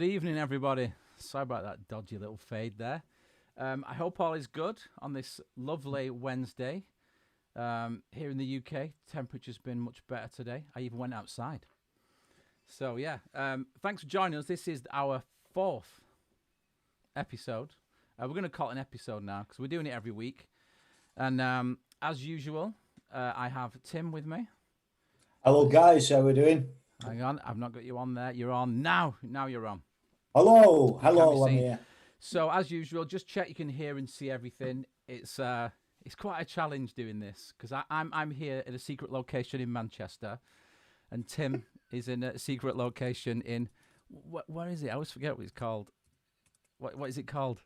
Good evening, everybody. Sorry about that dodgy little fade there. I hope all is good on this lovely Wednesday. Here in the UK, temperature's been much better today. I even went outside. So, yeah, thanks for joining us. This is our fourth episode. We're going to call it an episode now because we're doing it every week. And as usual, I have Tim with me. Hello, guys. How we doing? Hang on, I've not got you on there. You're on now. Now you're on. Hello, I'm here. So as usual, just check you can hear and see everything. It's quite a challenge doing this because I'm here at a secret location in Manchester, and Tim is in a secret location in where is it? I always forget what it's called. What is it called?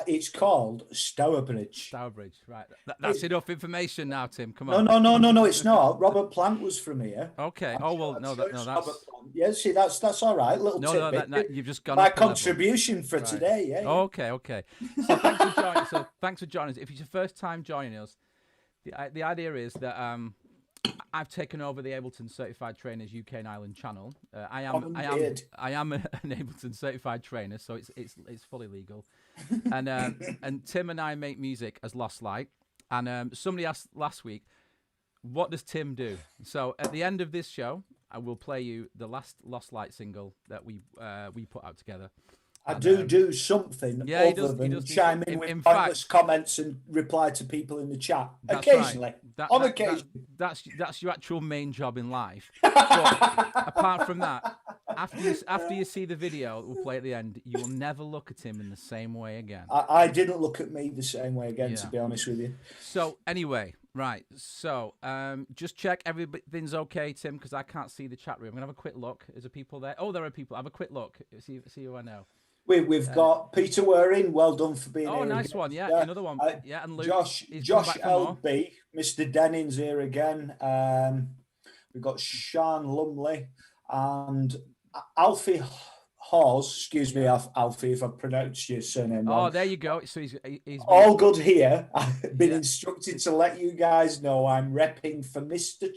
It's called Stourbridge. Stourbridge, right? That's enough information now, Tim. Come on. No, it's not. Robert Plant was from here. Okay. That's yeah. See, that's all right. Little tidbit. No, you've just gone. My contribution for today. Yeah. Okay. So thanks for joining us. If it's your first time joining us, the idea is that I've taken over the Ableton Certified Trainers UK and Ireland channel. I am an Ableton Certified Trainer, so it's fully legal. And Tim and I make music as Lostlight. And somebody asked last week, what does Tim do? So at the end of this show, I will play you the last Lostlight single that we put out together. I do something other than chime in with pointless comments and reply to people in the chat. Occasionally. Right. That's your actual main job in life. But apart from that, after you see the video that we'll play at the end, you will never look at him in the same way again. I didn't look at me the same way again, to be honest with you. So anyway, right. So just check everything's okay, Tim, because I can't see the chat room. I'm gonna have a quick look. Is there people there? Oh, there are people. Have a quick look. See who I know. We've got Peter Waring. Well done for being here. Oh, nice one. Yeah, another one. And Luke. Josh LB. Mr. Denning's here again. We've got Sean Lumley and Alfie Hawes. Excuse me, Alfie, if I pronounced your surname wrong. Oh, there you go. So he's all good here. I've been instructed to let you guys know I'm repping for Mr.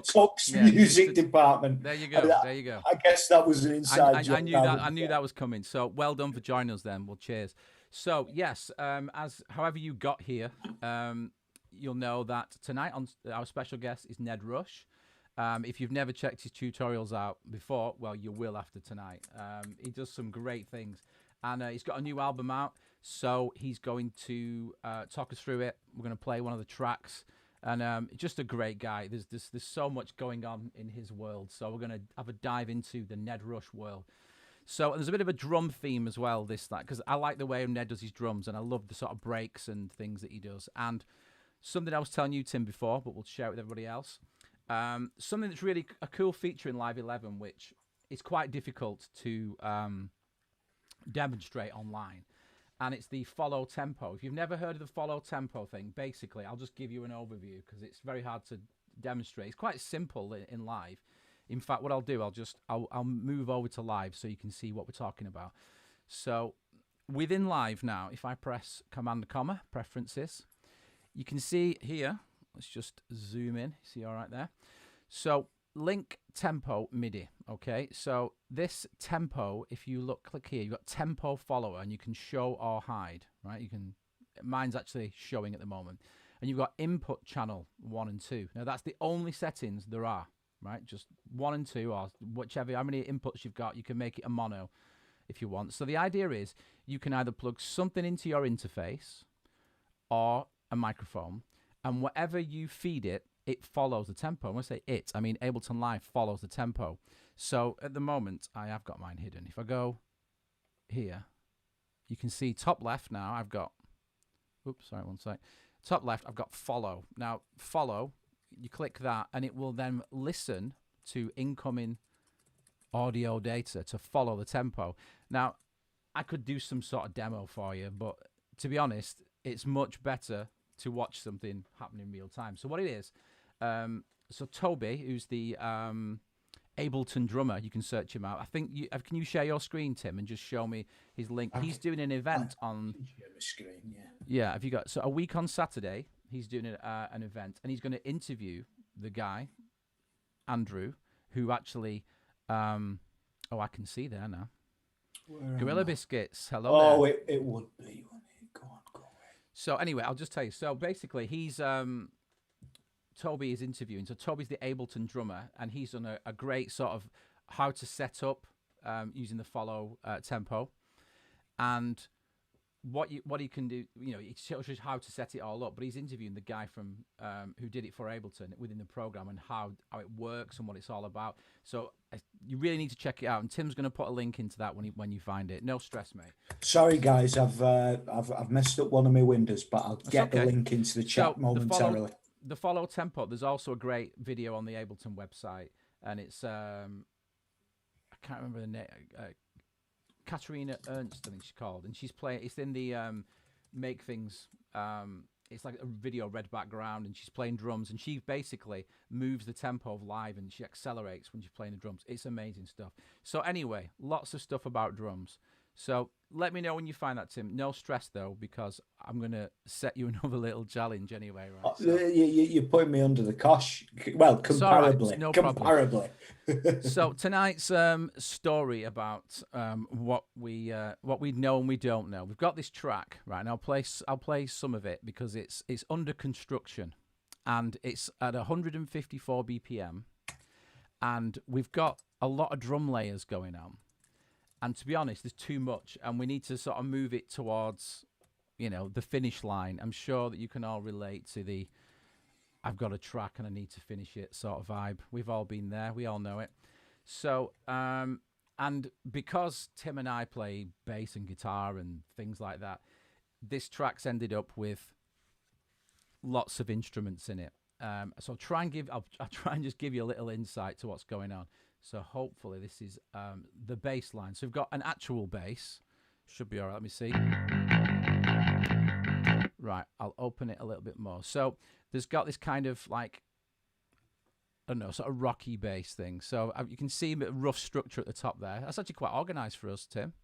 Tuck's music department. There you go. There you go. I guess that was an inside joke. I knew that was coming. So well done for joining us then. Well, cheers. So yes, however you got here, you'll know that tonight our special guest is Ned Rush. If you've never checked his tutorials out before, well, you will after tonight. He does some great things, and he's got a new album out, so he's going to talk us through it. We're going to play one of the tracks, and just a great guy. There's so much going on in his world, so we're going to have a dive into the Ned Rush world. So there's a bit of a drum theme as well, because I like the way Ned does his drums, and I love the sort of breaks and things that he does. And something I was telling you, Tim, before, but we'll share it with everybody else. Something that's really a cool feature in Live 11, which is quite difficult to demonstrate online, and it's the follow tempo. If you've never heard of the follow tempo thing, basically, I'll just give you an overview because it's very hard to demonstrate. It's quite simple in live. In fact, what I'll do, I'll move over to live so you can see what we're talking about. So within live now, if I press Command comma preferences, you can see here. Let's just zoom in. See all right there? So link tempo MIDI. Okay, so this tempo, if you click here, you've got tempo follower, and you can show or hide. Right? Mine's actually showing at the moment, and you've got input channel 1 and 2. Now that's the only settings there are. Right? Just 1 and 2, or how many inputs you've got. You can make it a mono if you want. So the idea is you can either plug something into your interface or a microphone. And whatever you feed it, it follows the tempo. When I say it, I mean Ableton Live follows the tempo. So at the moment, I have got mine hidden. If I go here, you can see top left now, I've got, oops, sorry, one sec. Top left, I've got follow. Now, follow, you click that, and it will then listen to incoming audio data to follow the tempo. Now, I could do some sort of demo for you, but to be honest, it's much better to watch something happen in real time. So what it is, so Toby, who's the Ableton drummer, you can search him out. I think can you share your screen, Tim, and just show me his link? Okay. He's doing an event on. Share my screen, yeah. Yeah, have you got a week on Saturday? He's doing an event, and he's going to interview the guy, Andrew, who actually. Oh, I can see there now. Gorilla Biscuits. Hello Oh, there. it would be. Wouldn't it? Go on, go away. So anyway, I'll just tell you. So basically, he's Toby is interviewing. So Toby's the Ableton drummer, and he's done a great sort of how to set up using the follow tempo, and what he can do. You know, he shows you how to set it all up. But he's interviewing the guy from who did it for Ableton within the program and how it works and what it's all about. So you really need to check it out. And Tim's going to put a link into that when you find it. No stress, mate. Sorry, guys, I've messed up one of my windows, but I'll get the link into the chat momentarily. The follow tempo. There's also a great video on the Ableton website, and it's I can't remember the name. Katarina Ernst, I think she's called, and she's playing. It's in the Make Things. It's like a video red background, and she's playing drums, and she basically moves the tempo of live, and she accelerates when she's playing the drums. It's amazing stuff. So anyway, lots of stuff about drums. So let me know when you find that, Tim. No stress though, because I'm gonna set you another little challenge anyway. Right? So. You're putting me under the cosh. Well, comparably, right, no comparably. So tonight's story about what we know and we don't know. We've got this track, right? And I'll play some of it because it's under construction, and it's at 154 BPM, and we've got a lot of drum layers going on. And to be honest, there's too much, and we need to sort of move it towards, you know, the finish line. I'm sure that you can all relate to the I've got a track and I need to finish it sort of vibe. We've all been there. We all know it. So, and because Tim and I play bass and guitar and things like that, this track's ended up with lots of instruments in it. So I'll try and just give you a little insight to what's going on. So hopefully this is the bass line. So we've got an actual bass. Should be all right. Let me see. Right, I'll open it a little bit more. So there's got this kind of like, I don't know, sort of rocky bass thing. So you can see a rough structure at the top there. That's actually quite organised for us, Tim.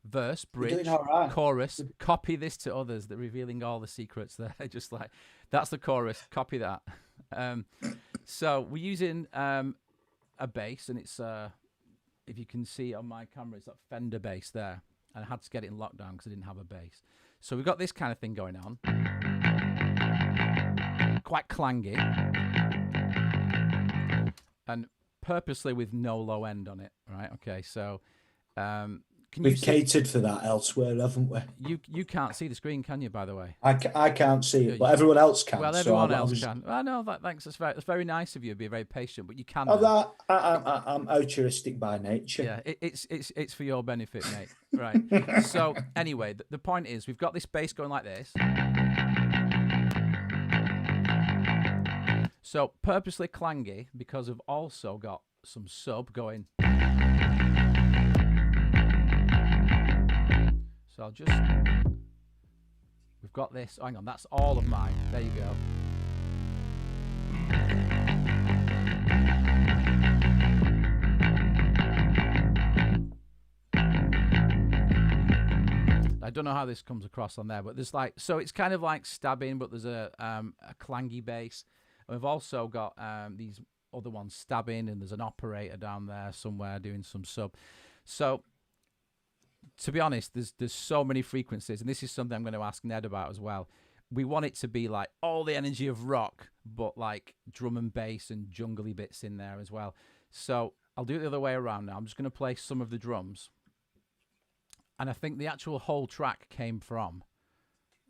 Verse, bridge, chorus. Copy this to others. They're revealing all the secrets there. Just like, that's the chorus. Copy that. So we're using a bass, and it's if you can see on my camera, it's that Fender bass there, and I had to get it in lockdown because I didn't have a bass. So we've got this kind of thing going on, quite clangy, and purposely with no low end on it. Right? Okay. So we've catered for that elsewhere, haven't we? You can't see the screen, can you? By the way, I can't see it, but everyone else can. Well, everyone else can. Well, no, thanks. That's very nice of you. Be very patient, but you can. Oh, I'm altruistic by nature. Yeah, it's for your benefit, mate. Right. So anyway, the point is, we've got this bass going like this. So purposely clangy because I've also got some sub going. So I'll just, we've got this, hang on, that's all of mine. There you go. I don't know how this comes across on there, but there's like, so it's kind of like stabbing, but there's a clangy bass. And we've also got these other ones stabbing, and there's an operator down there somewhere doing some sub. So, to be honest, there's so many frequencies, and this is something I'm going to ask Ned about as well. We want it to be like all the energy of rock, but like drum and bass and jungly bits in there as well. So I'll do it the other way around now. I'm just going to play some of the drums. And I think the actual whole track came from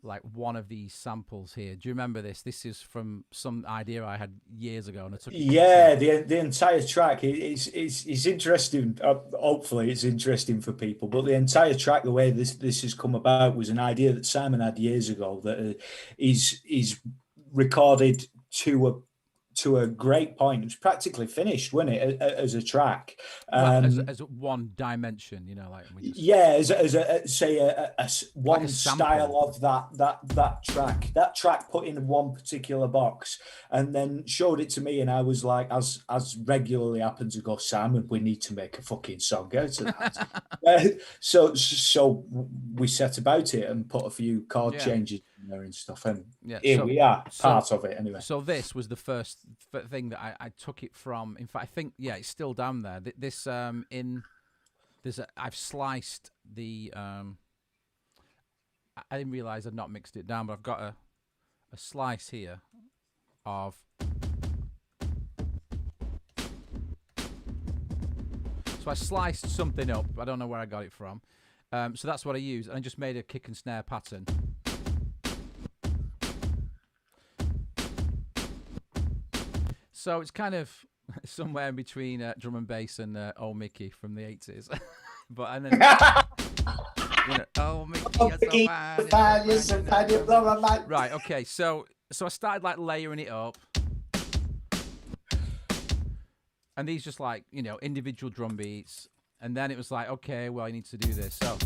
like one of these samples here. Do you remember this? This is from some idea I had years ago, and I took the entire track is interesting. Hopefully it's interesting for people, but the entire track, the way this has come about, was an idea that Simon had years ago that is recorded to a great point. It was practically finished, wasn't it, as a track? As one dimension, you know, like as one like style of that track. That track put in one particular box, and then showed it to me, and I was like, as regularly happens, to go, Simon, we need to make a fucking song out of that. So we set about it and put a few chord changes in there and stuff, and here we are, part of it anyway. So this was the first thing that I took it from. In fact, I think it's still down there. This in I've sliced the. I didn't realize I'd not mixed it down, but I've got a slice here of. So I sliced something up. I don't know where I got it from. So that's what I use, and I just made a kick and snare pattern. So it's kind of somewhere in between drum and bass and Old Mickey from the 80s. But and then oh Mickey, you're so fine. Right, okay. So I started like layering it up. And these just like, individual drum beats. And then it was like, okay, well, I need to do this. So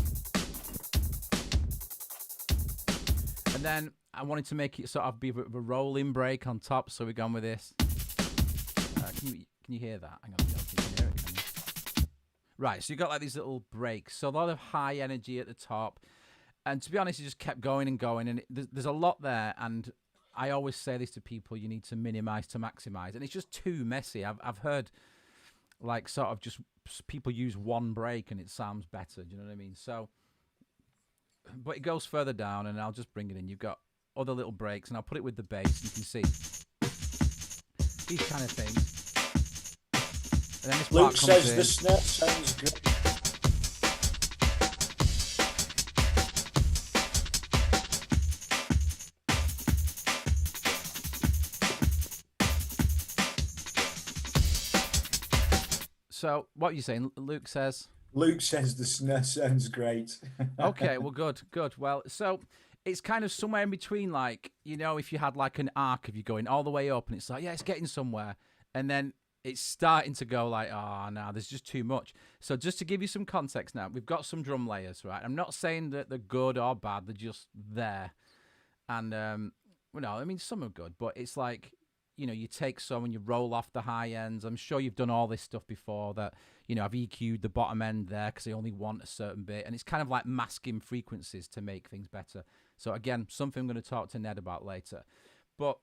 and then I wanted to make it sort of be a bit of a rolling break on top, so we're gone with this. Can you hear that? Hang on, you can hear it, can you? Right, so you got like these little breaks. So a lot of high energy at the top. And to be honest, it just kept going and going. And there's a lot there. And I always say this to people, you need to minimize to maximize. And it's just too messy. I've heard like sort of just people use one break and it sounds better. Do you know what I mean? So, but it goes further down and I'll just bring it in. You've got other little breaks and I'll put it with the bass. You can see these kind of things. And then this Luke says in. The snare sounds good. So what are you saying? Luke says the snare sounds great. Okay, well, good. Well, so it's kind of somewhere in between, like, if you had like an arc of you going all the way up and it's like, yeah, it's getting somewhere. And then it's starting to go like, oh, no, there's just too much. So just to give you some context now, we've got some drum layers, right? I'm not saying that they're good or bad. They're just there. And, some are good, but it's like, you take some and you roll off the high ends. I'm sure you've done all this stuff before that, I've EQ'd the bottom end there because they only want a certain bit. And it's kind of like masking frequencies to make things better. So again, something I'm going to talk to Ned about later. But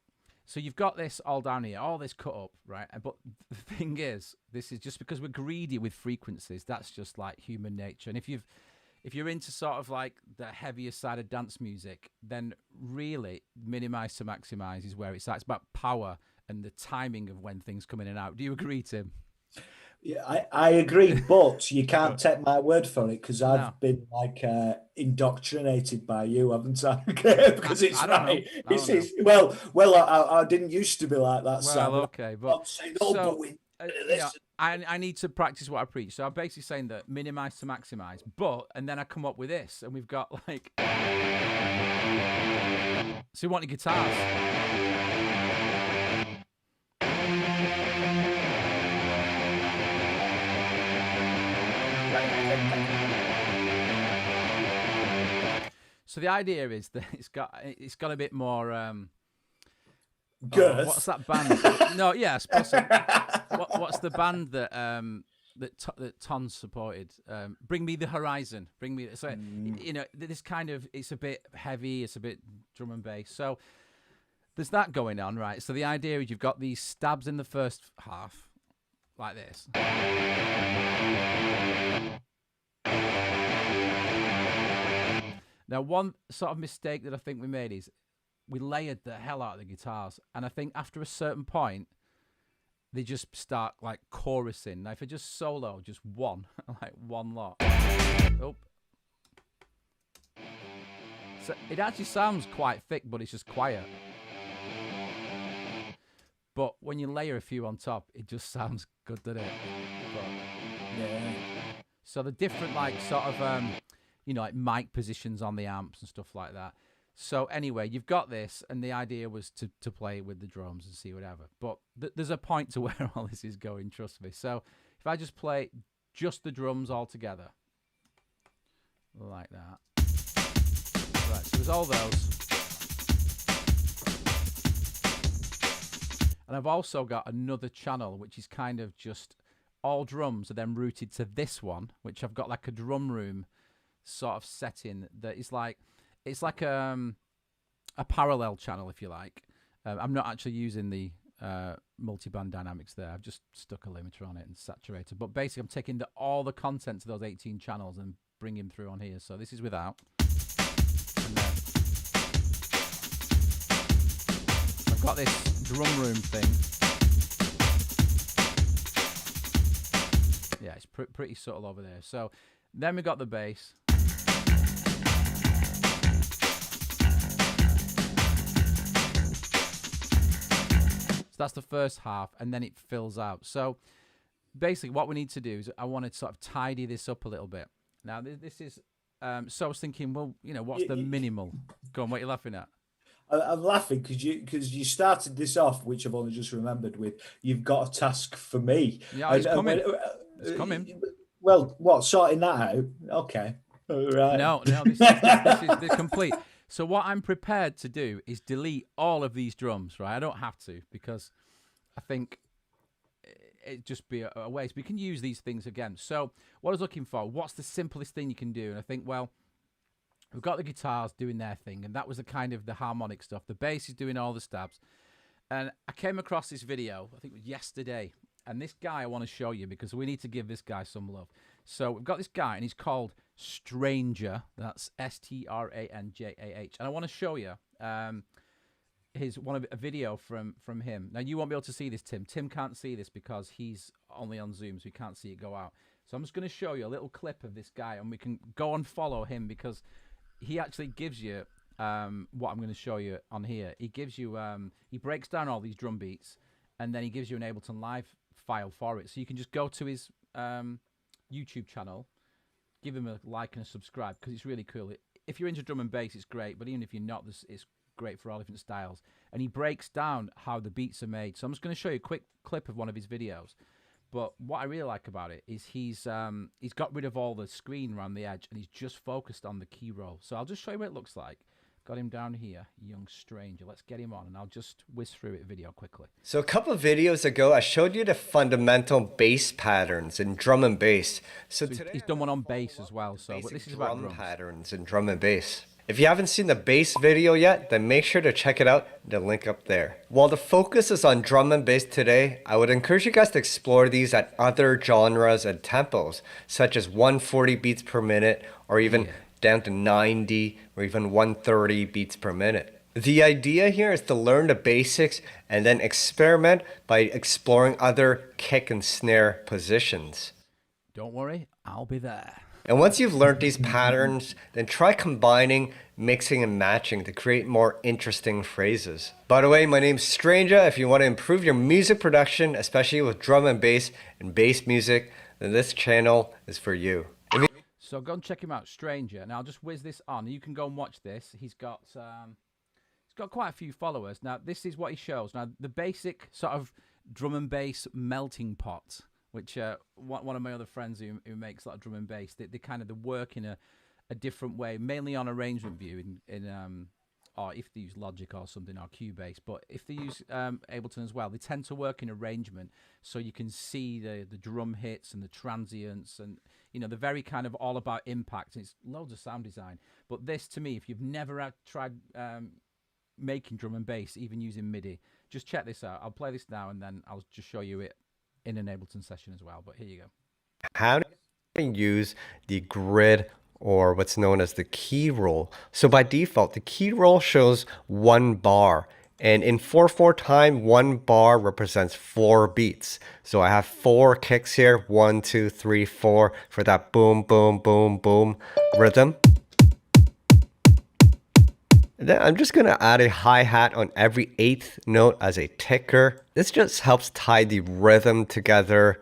so you've got this all down here, all this cut up, right? But the thing is, this is just because we're greedy with frequencies. That's just like human nature. And if you're into sort of like the heavier side of dance music, then really minimize to maximize is where it's at. It's about power and the timing of when things come in and out. Do you agree, Tim? Yeah, I agree, but you can't take my word for it because I've been like indoctrinated by you, haven't I? Because it's right. Well, I didn't used to be like that. Well, okay, but listen. I need to practice what I preach. So I'm basically saying that minimize to maximize, and then I come up with this, and we've got like. So you want the guitars? So the idea is that it's got a bit more. Girth. What's that band? No, yeah, what's the band that Ton supported? Bring Me the Horizon. Bring Me. So this kind of, it's a bit heavy. It's a bit drum and bass. So there's that going on, right? So the idea is you've got these stabs in the first half, like this. Now, one sort of mistake that I think we made is we layered the hell out of the guitars. And I think after a certain point, they just start like chorusing. Now, if I just solo, just one, like one lot. Oh. So it actually sounds quite thick, but it's just quiet. But when you layer a few on top, it just sounds good, doesn't it? Yeah. So the different like sort of like mic positions on the amps and stuff like that. So anyway, you've got this, and the idea was to play with the drums and see whatever. But there's a point to where all this is going, trust me. So if I just play just the drums all together, like that. Right, so there's all those. And I've also got another channel, which is kind of just all drums are then routed to this one, which I've got like a drum room sort of setting that is like, it's like a parallel channel, if you like. I'm not actually using the multi-band dynamics there. I've just stuck a limiter on it and saturator. But basically, I'm taking all the content to those 18 channels and bring him through on here. So this is without. And then I've got this drum room thing. Yeah, it's pretty subtle over there. So then we got the bass. So that's the first half, and then it fills out. So basically what we need to do is I want to sort of tidy this up a little bit. Now this is, so I was thinking, well, you know, what's the minimal? Go on, what are you laughing at? I'm laughing because you started this off, which I've only just remembered with, you've got a task for me. Yeah, it's coming. It's coming. Well, what, sorting that out? Okay. All right. No, this is complete. So what I'm prepared to do is delete all of these drums, right? I don't have to, because I think it'd just be a waste. We can use these things again. So what I was looking for, what's the simplest thing you can do? And I think, well, we've got the guitars doing their thing, and that was the kind of the harmonic stuff. The bass is doing all the stabs. And I came across this video, I think it was yesterday, and this guy I want to show you because we need to give this guy some love. So we've got this guy, and he's called Stranger. That's Stranjah. And I want to show you a video from him. Now, you won't be able to see this, Tim. Tim can't see this because he's only on Zoom, so he can't see it go out. So I'm just going to show you a little clip of this guy, and we can go and follow him because he actually gives you what I'm going to show you on here. He gives you, he breaks down all these drum beats, and then he gives you an Ableton Live file for it. So you can just go to his YouTube channel, give him a like and a subscribe because it's really cool. If you're into drum and bass, it's great, but even if you're not, it's great for all different styles. And he breaks down how the beats are made. So I'm just going to show you a quick clip of one of his videos. But what I really like about it is he's got rid of all the screen around the edge, and he's just focused on the key roll. So I'll just show you what it looks like. Got him down here, Young Stranger. Let's get him on, and I'll just whiz through it video quickly. So a couple of videos ago, I showed you the fundamental bass patterns in drum and bass. So today he's done one on bass as well. So, but this is about drum patterns in drum and bass. If you haven't seen the bass video yet, then make sure to check it out. The link up there. While the focus is on drum and bass today, I would encourage you guys to explore these at other genres and tempos, such as 140 beats per minute, or even down to 90 or even 130 beats per minute. The idea here is to learn the basics and then experiment by exploring other kick and snare positions. Don't worry, I'll be there. And once you've learned these patterns, then try combining, mixing, and matching to create more interesting phrases. By the way, my name's Stranjah. If you want to improve your music production, especially with drum and bass music, then this channel is for you. So go and check him out, Stranjah. Now I'll just whiz this on. You can go and watch this. He's got quite a few followers. Now this is what he shows. Now the basic sort of drum and bass melting pot, which one of my other friends who makes a lot of drum and bass, they kind of work in a different way, mainly on arrangement view or if they use Logic or something, or Cubase. But if they use Ableton as well, they tend to work in arrangement, so you can see the drum hits and the transients, and you know, they're very kind of all about impact. It's loads of sound design. But this, to me, if you've never tried making drum and bass, even using MIDI, just check this out. I'll play this now, and then I'll just show you it in an Ableton session as well. But here you go. How do you use the grid, or what's known as the key roll? So by default, the key roll shows 1 bar. And in 4/4 time, 1 bar represents 4 beats. So I have 4 kicks here, 1, 2, 3, 4, for that boom, boom, boom, boom rhythm. And then I'm just gonna add a hi-hat on every 8th note as a ticker. This just helps tie the rhythm together.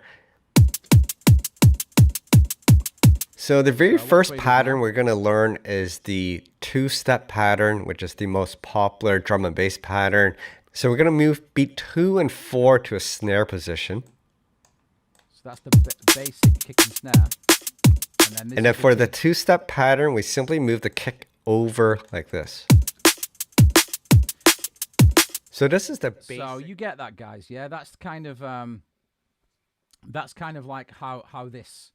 So the very first pattern we're going to learn is the 2-step pattern, which is the most popular drum and bass pattern. So we're going to move beat 2 and 4 to a snare position. So that's the basic kick and snare. And then for the 2-step pattern, we simply move the kick over like this. So this is the basic. So you get that, guys. Yeah, that's kind of like how this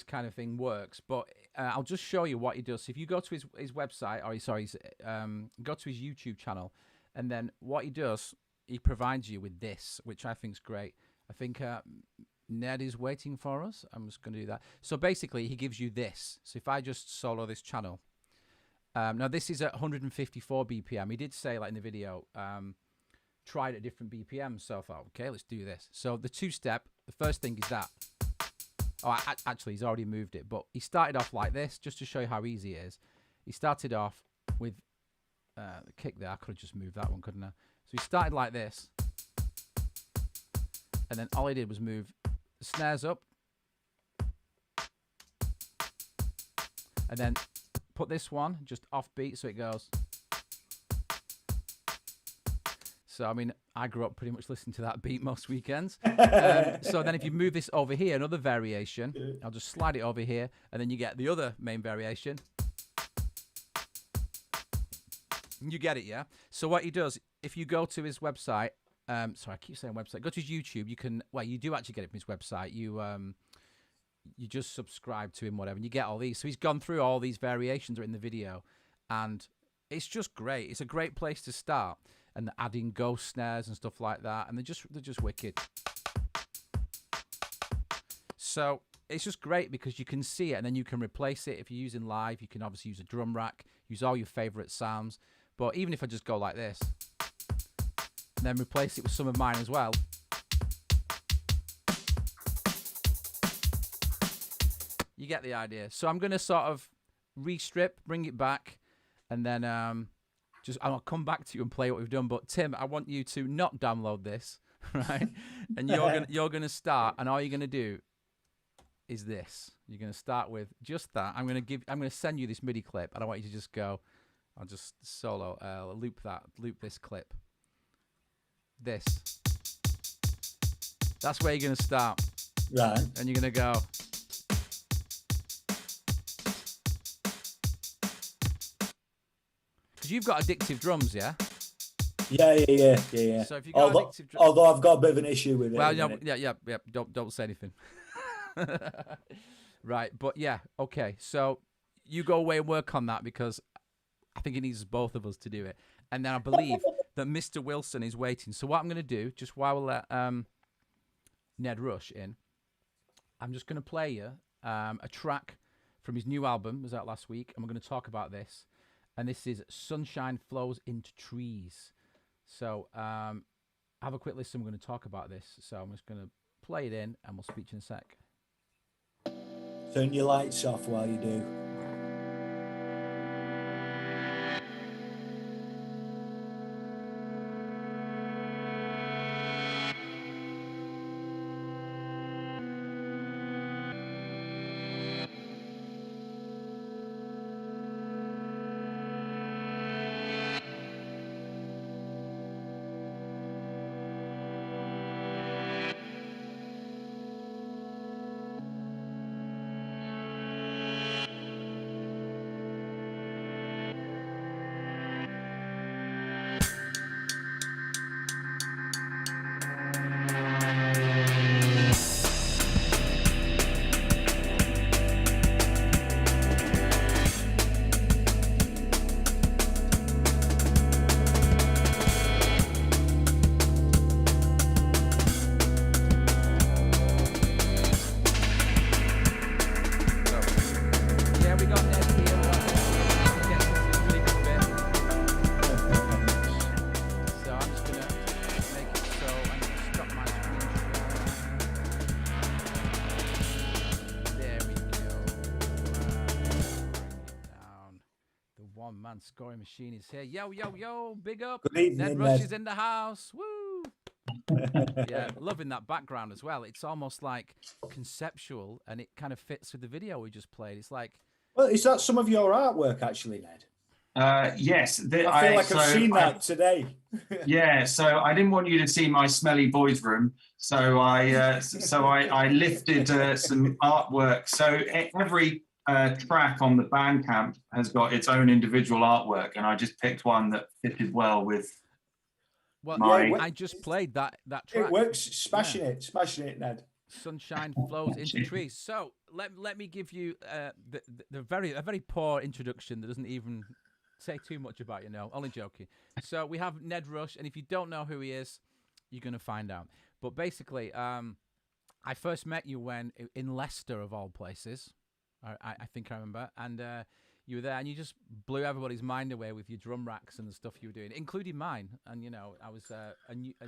kind of thing works. But I'll just show you what he does. So if you go to his website, or go to his YouTube channel, and then what he does he provides you with this, which I think is great. I think Ned is waiting for us. I'm just going to do that. So basically, he gives you this. So if I just solo this channel, now this is at 154 BPM. He did say, like in the video, try it at different BPM. So I thought, okay, let's do this. So the two-step, the first thing is that. Oh, actually, he's already moved it. But he started off like this, just to show you how easy it is. He started off with the kick there. I could have just moved that one, couldn't I? So he started like this. And then all he did was move the snares up. And then put this one just off beat so it goes. So, I mean, I grew up pretty much listening to that beat most weekends. So then if you move this over here, another variation, I'll just slide it over here, and then you get the other main variation. You get it, yeah? So what he does, if you go to his website, sorry, I keep saying website, go to his YouTube, you can, well, you do actually get it from his website. You just subscribe to him, whatever, and you get all these. So he's gone through all these variations that are in the video, and it's just great. It's a great place to start. And adding ghost snares and stuff like that, and they're just wicked. So it's just great because you can see it, and then you can replace it if you're using live. You can obviously use a drum rack, use all your favorite sounds. But even if I just go like this, and then replace it with some of mine as well, you get the idea. So I'm gonna sort of re-strip, bring it back, and then I'll come back to you and play what we've done. But Tim, I want you to not download this, right? And you're gonna start, and all you're gonna do is this. You're gonna start with just that. I'm gonna send you this MIDI clip, and I want you to just go. I'll just solo loop this clip. This. That's where you're gonna start. Right. And you're gonna go. Because you've got addictive drums, yeah? Yeah. So if you got addictive drums, although I've got a bit of an issue with it. well, yeah. Don't say anything. Right, but yeah, okay. So you go away and work on that because I think it needs both of us to do it. And then I believe that Mr. Wilson is waiting. So what I'm going to do, just while we let Ned Rush in, I'm just going to play you a track from his new album. It was out last week, and we're going to talk about this. And this is Sunshine Flows into Trees. So have a quick listen. We're going to talk about this. So I'm just going to play it in, and we'll speak to you in a sec. Turn your lights off while you do. Scoring machine is here. Yo, big up. Good evening, Ned Rush is in the house. Woo! Yeah, loving that background as well. It's almost like conceptual, and it kind of fits with the video we just played. It's like, well, is that some of your artwork actually, Ned? Yes. I feel like I've seen that today. Yeah, so I didn't want you to see my smelly boys room, so I lifted some artwork. So every track on the Bandcamp has got its own individual artwork, and I just picked one that fitted well with. Well, I just played that track. It works, smashing it, Ned. Sunshine Flows into Trees. So let me give you a very poor introduction that doesn't even say too much about you. No, only joking. So we have Ned Rush, and if you don't know who he is, you're gonna find out. But basically, I first met you when in Leicester, of all places. I think I remember, and you were there, and you just blew everybody's mind away with your drum racks and the stuff you were doing, including mine. And you know, I was a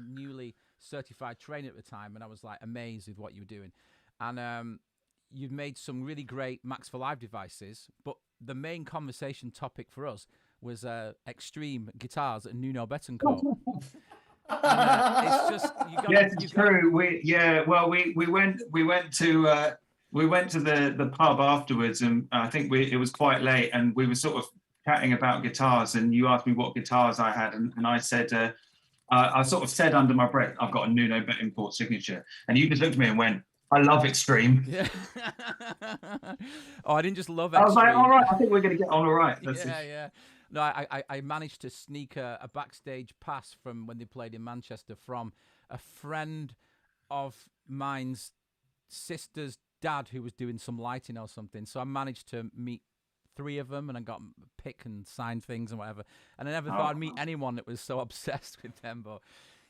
newly certified trainer at the time, and I was like amazed with what you were doing. And you've made some really great Max for Live devices, but the main conversation topic for us was extreme guitars at Nuno Betancourt. And, it's just it's true. We went to the pub afterwards, and I think it was quite late, and we were sort of chatting about guitars, and you asked me what guitars I had, and I said I sort of said under my breath, I've got a Nuno Betancourt signature, and you just looked at me and went, I love Extreme. Yeah. Oh, I didn't just love Extreme. I was like, all right, I think we're going to get on all right. Yeah. No, I managed to sneak a backstage pass from when they played in Manchester from a friend of mine's sister's dad who was doing some lighting or something. So I managed to meet 3 of them, and I got pick and sign things and whatever. And I never thought I'd meet anyone that was so obsessed with them, but...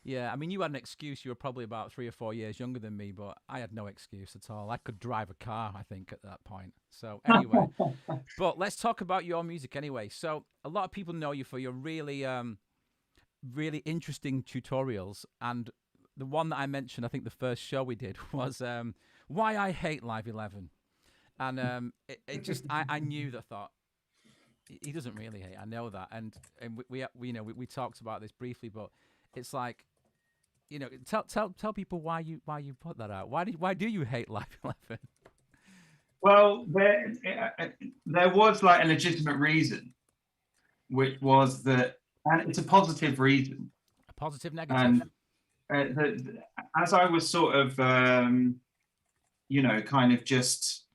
Yeah, I mean, you had an excuse. You were probably about 3 or 4 years younger than me, but I had no excuse at all. I could drive a car, I think, at that point. So anyway, but let's talk about your music anyway. So a lot of people know you for your really, really interesting tutorials. And the one that I mentioned, I think the first show we did was Why I Hate Live 11. And it just, I knew that thought, he doesn't really hate. I know that. And we talked about this briefly, but it's like, you know, tell people why you put that out. Why do you hate Live 11? Well, there was like a legitimate reason, which was that, and it's a positive reason. A positive, negative. And as I was sort of, kind of just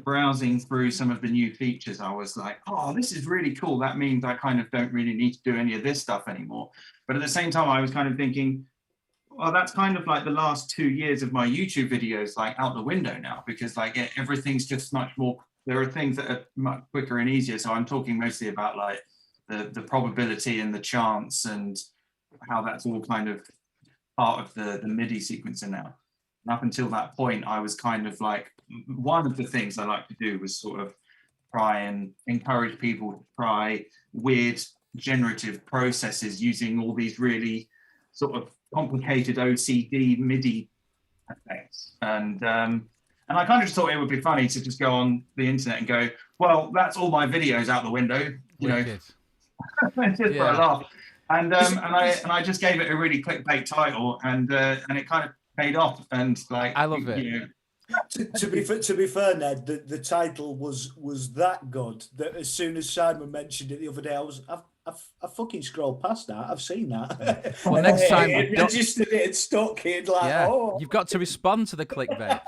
browsing through some of the new features, I was like, oh, this is really cool. That means I kind of don't really need to do any of this stuff anymore. But at the same time, I was kind of thinking, well, that's kind of like the last 2 years of my YouTube videos, like out the window now, because like everything's just much more, there are things that are much quicker and easier. So I'm talking mostly about like the probability and the chance and how that's all kind of part of the MIDI sequencer now. And up until that point, I was kind of like, one of the things I like to do was sort of try and encourage people to try weird generative processes using all these really sort of complicated OCD MIDI effects. And I kind of just thought it would be funny to just go on the internet and go, well, that's all my videos out the window, you know, just for a laugh. And I just gave it a really clickbait title, and it kind of paid off. And like, I love it. You know, To be fair, Ned, the title was that good that as soon as Simon mentioned it the other day, I fucking scrolled past that. I've seen that. Well, next time, it registered it and stuck it like, yeah, oh. You've got to respond to the clickbait.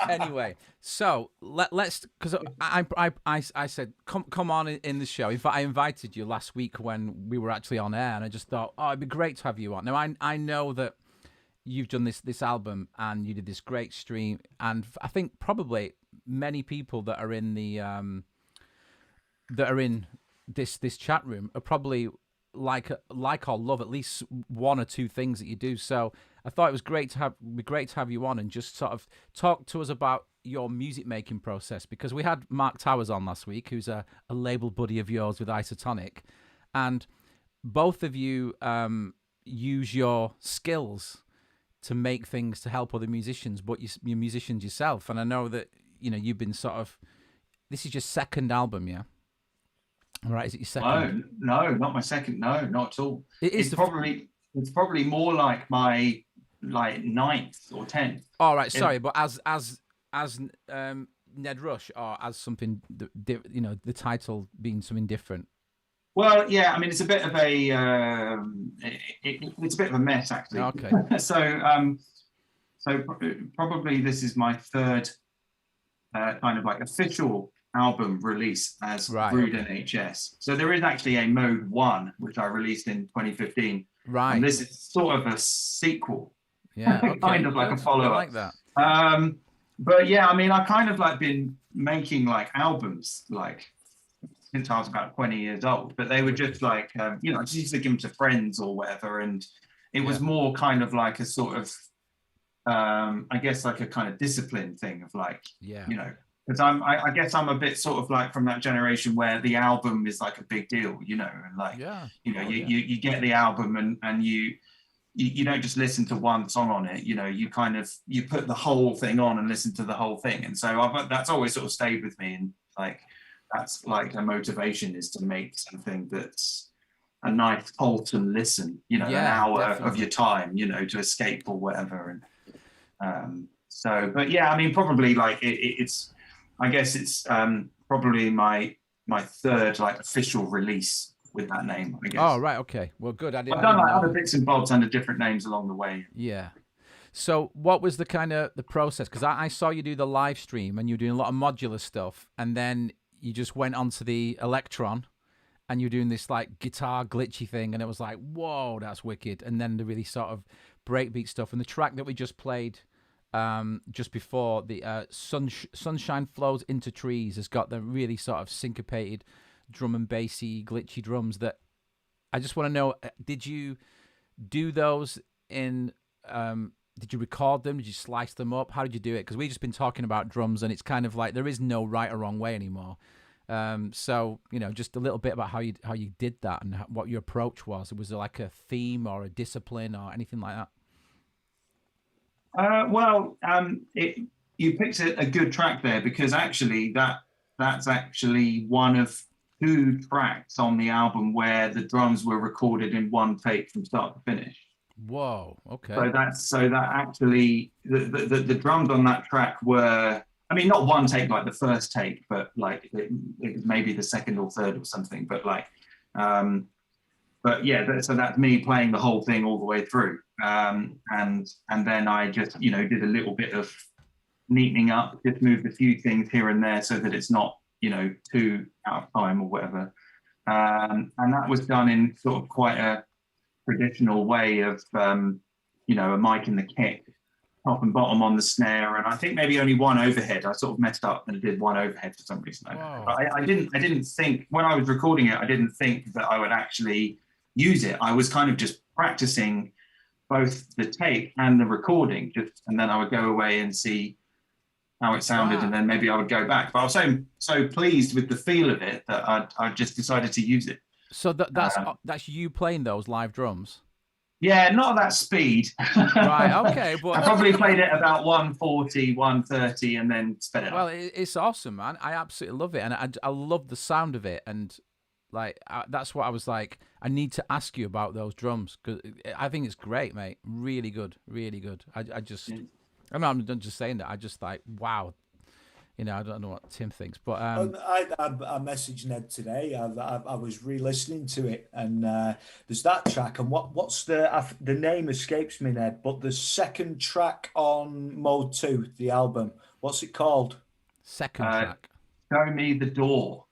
Anyway, so let's, because I said come on in the show. In fact, I invited you last week when we were actually on air, and I just thought, oh, it'd be great to have you on. Now I know that you've done this album and you did this great stream, and I think probably many people that are in the this chat room are probably like or love at least 1 or 2 things that you do. So I thought it was great to have you on and just sort of talk to us about your music making process, because we had Mark Towers on last week, who's a label buddy of yours with Isotonic, and both of you use your skills to make things to help other musicians, but you're musicians yourself. And I know that, you know, you've been sort of, this is your second album, yeah? All right, is it your second? No, not my second. No, not at all. It's probably more like my 9th or 10th. All right, sorry, but as Ned Rush, or as something, you know, the title being something different. Well, yeah, I mean, it's a bit of a it's a bit of a mess, actually. Okay. So probably this is my 3rd kind of like official album release as Rude NHS. So there is actually a Mode 1, which I released in 2015. Right. And this is sort of a sequel. Yeah. Okay, kind of like a follow-up. I like that. But yeah, I mean, I kind of like been making like albums like since I was about 20 years old. But they were just like, you know, I just used to give them to friends or whatever. And it was more kind of like a sort of, I guess like a kind of discipline thing of like, you know, because I guess I'm a bit sort of like from that generation where the album is like a big deal, you know, and like, you know, you get the album and you don't just listen to one song on it, you know, you put the whole thing on and listen to the whole thing. And so that's always sort of stayed with me. And like, that's like a motivation, is to make something that's a nice wholesome listen, you know, an hour of your time, you know, to escape or whatever. And so, but yeah, I mean, probably like it's, I guess it's probably my third like official release with that name, I guess. Oh, right. Okay. Well, good. I've done like other bits and bobs under different names along the way. Yeah. So what was the kind of the process? Because I saw you do the live stream and you were doing a lot of modular stuff. And then you just went onto the Electron and you're doing this like guitar glitchy thing. And it was like, whoa, that's wicked. And then the really sort of breakbeat stuff. And the track that we just played just before, the Sunshine Flows Into Trees, has got the really sort of syncopated drum and bassy glitchy drums that I just want to know, did you do those in did you record them, did you slice them up, how did you do it? Because we've just been talking about drums and it's kind of like there is no right or wrong way anymore. So you know, just a little bit about how you did that and what your approach was. Was it like a theme or a discipline or anything like that? You picked a good track there, because actually that's actually one of 2 tracks on the album where the drums were recorded in one take from start to finish. Whoa, okay. So that actually the drums on that track were, I mean, not one take like the first take, but like it was maybe the second or third or something. But like, but yeah, so that's me playing the whole thing all the way through. And then I just, you know, did a little bit of neatening up, just moved a few things here and there so that it's not, you know, too out of time or whatever. And that was done in sort of quite a traditional way of, you know, a mic in the kick, top and bottom on the snare, and I think maybe only one overhead. I sort of messed up and did one overhead for some reason. I didn't think, when I was recording it, I didn't think that I would actually use it. I was kind of just practicing both the take and the recording, and then I would go away and see how it sounded, and then maybe I would go back. But I was so pleased with the feel of it that I just decided to use it. So that's you playing those live drums? Yeah, not at that speed. Right, okay. But I probably played it about 140, 130, and then sped it up. Well, it's awesome, man. I absolutely love it, and I love the sound of it, and like that's what I was like, I need to ask you about those drums, because I think it's great, mate. Really good, really good. I just, I'm not just saying that. I just like, wow. You know, I don't know what Tim thinks, but I messaged Ned today. I was re-listening to it, and there's that track. And what's the name escapes me, Ned? But the second track on Mode 2, the album, what's it called? Second track. Show Me the Door.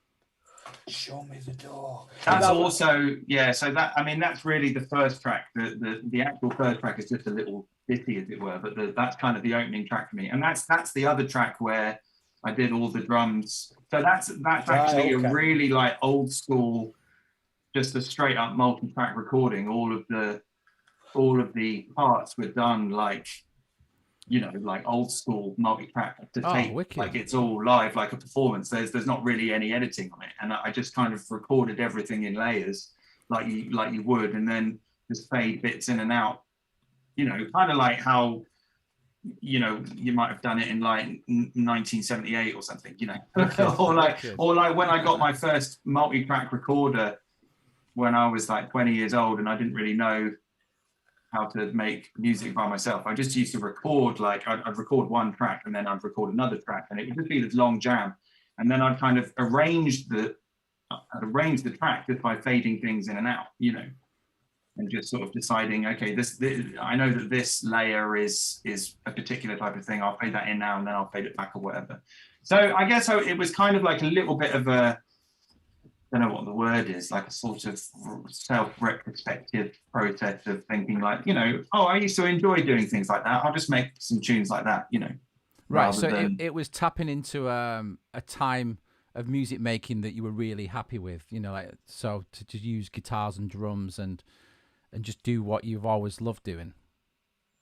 Show Me the Door. That's also, yeah. So that, I mean, that's really the first track. The actual third track is just a little ditty, as it were. But that's kind of the opening track for me, and that's the other track where I did all the drums. So that's actually a really like old school, just a straight up multi-track recording. All of the parts were done like, you know, like old school multi-track to tape. Wicked. Like it's all live, like a performance. There's not really any editing on it, and I just kind of recorded everything in layers, like you would, and then just fade bits in and out. You know, kind of like how, you know, you might have done it in like 1978 or something, you know. or like when I got my first multi-track recorder when I was like 20 years old, and I didn't really know how to make music by myself. I just used to record, like I'd record one track and then I'd record another track, and it would just be this long jam, and then I'd kind of arrange the track just by fading things in and out, you know, and just sort of deciding, okay, this I know that this layer is a particular type of thing. I'll fade that in now, and then I'll fade it back or whatever. So I guess it was kind of like a little bit of a, I don't know what the word is, like a sort of self-retrospective process of thinking like, you know, oh, I used to enjoy doing things like that. I'll just make some tunes like that, you know. Right. So it was tapping into a time of music making that you were really happy with? You know, like, so to use guitars and drums and just do what you've always loved doing.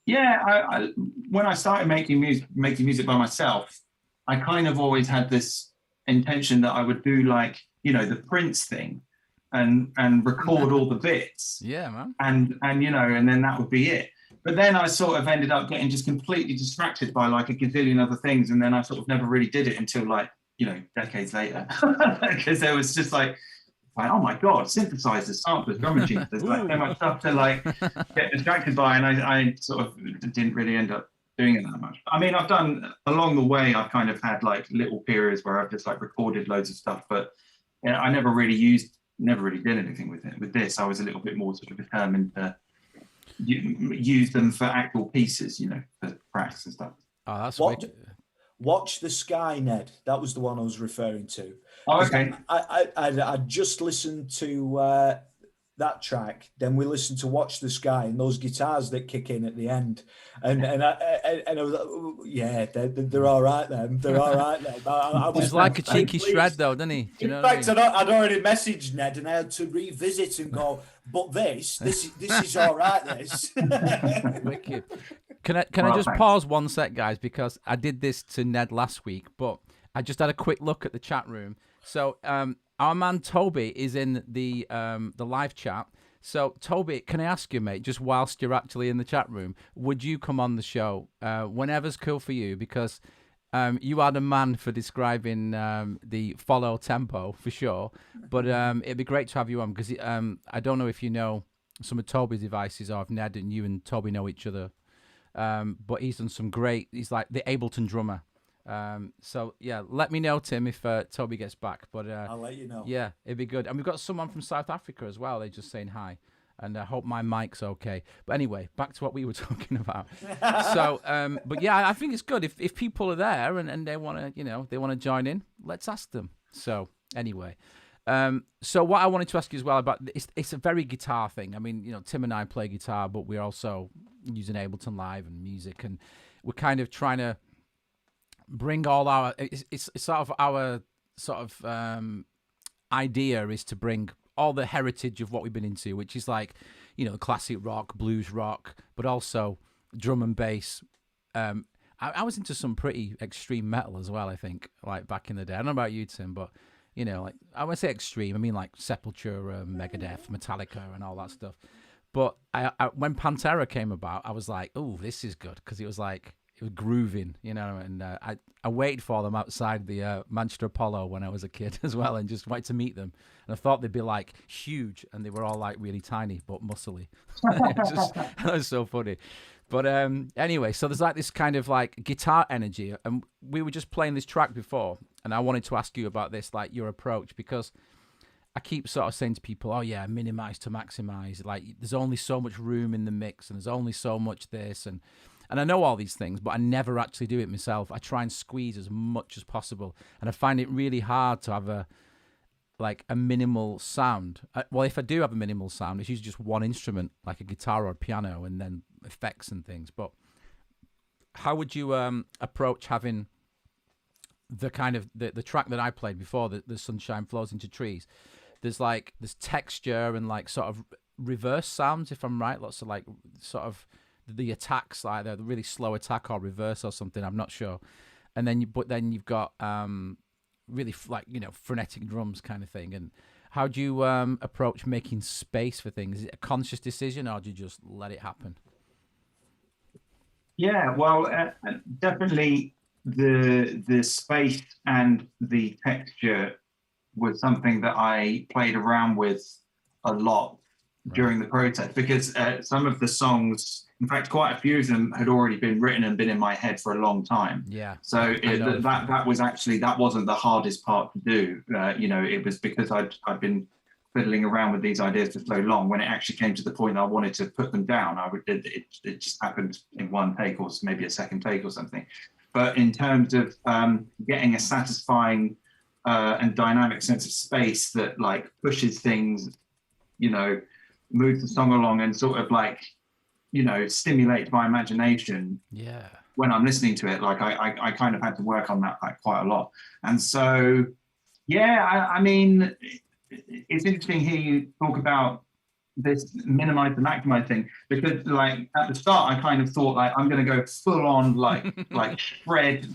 Yeah, I when I started making music by myself, I kind of always had this intention that I would do, like, you know, the Prince thing, and record all the bits. Yeah, man. And you know, and then that would be it. But then I sort of ended up getting just completely distracted by like a gazillion other things, and then I sort of never really did it until, like, you know, decades later, because there was just like, oh my god, synthesizers, samplers, drum machines. There's like so much stuff to like get distracted by, and I sort of didn't really end up doing it that much. I mean, I've done along the way, I've kind of had like little periods where I've just like recorded loads of stuff, but you know, I never really did anything with it. With this, I was a little bit more sort of determined to use them for actual pieces, you know, for practice and stuff. Oh, that's Watch the Sky, Ned. That was the one I was referring to. Oh, okay. I just listened to that track. Then we listened to Watch the Sky and those guitars that kick in at the end. And I was like, yeah, they're all right then. They're all right then. He's like a cheeky shred though, doesn't he? In fact, I'd already messaged Ned and I had to revisit and go, but this is all right, this. Wicked. Can I just pause 1 sec, guys, because I did this to Ned last week, but I just had a quick look at the chat room. So our man Toby is in the live chat. So Toby, can I ask you, mate, just whilst you're actually in the chat room, would you come on the show whenever's cool for you? Because you are the man for describing the follow tempo for sure. But it'd be great to have you on, because I don't know if you know some of Toby's devices, or if Ned and you and Toby know each other. But he's done some great. He's like the Ableton drummer. So yeah, let me know, Tim, if Toby gets back. But I'll let you know. Yeah, it'd be good. And we've got someone from South Africa as well. They're just saying hi, and I hope my mic's okay. But anyway, back to what we were talking about. So, but yeah, I think it's good if people are there and they want to, you know, they want to join in. Let's ask them. So anyway. So what I wanted to ask you as well about, it's a very guitar thing. I mean, you know, Tim and I play guitar, but we're also using Ableton Live and music, and we're kind of trying to bring all our, it's sort of our sort of idea is to bring all the heritage of what we've been into, which is like, you know, classic rock, blues rock, but also drum and bass. I was into some pretty extreme metal as well, I think, like back in the day. I don't know about you, Tim, but you know, like, I would say extreme. I mean, like Sepultura, Megadeth, Metallica, and all that stuff. But when Pantera came about, I was like, "Oh, this is good," because it was like it was grooving, you know. And I waited for them outside the Manchester Apollo when I was a kid as well, and just waited to meet them. And I thought they'd be like huge, and they were all like really tiny but muscly. That was so funny. But anyway, so there's like this kind of like guitar energy, and we were just playing this track before, and I wanted to ask you about this, like your approach, because I keep sort of saying to people, oh yeah, minimize to maximize. Like there's only so much room in the mix, and there's only so much this, and I know all these things, but I never actually do it myself. I try and squeeze as much as possible, and I find it really hard to have a minimal sound. Well, if I do have a minimal sound, it's usually just one instrument, like a guitar or a piano, and then effects and things. But how would you approach having the kind of the track that I played before, the Sunshine Flows into Trees? There's texture and like sort of reverse sounds, if I'm right. Lots of like sort of the attacks, like the really slow attack or reverse or something. I'm not sure. And then you've got really like, you know, frenetic drums kind of thing. And how do you approach making space for things? Is it a conscious decision, or do you just let it happen? Yeah, well, definitely the space and the texture was something that I played around with a lot during the process, because some of the songs, in fact, quite a few of them had already been written and been in my head for a long time. Yeah. So that wasn't the hardest part to do. You know, it was because I'd been fiddling around with these ideas for so long. When it actually came to the point I wanted to put them down, it just happened in one take, or maybe a second take or something. But in terms of getting a satisfying and dynamic sense of space that like pushes things, you know, moves the song along and sort of like, you know, stimulates my imagination. Yeah. When I'm listening to it, like I kind of had to work on that like quite a lot. And so, Yeah, I mean, it's interesting here you talk about this minimize and maximize thing, because like at the start I kind of thought like I'm going to go full on like shred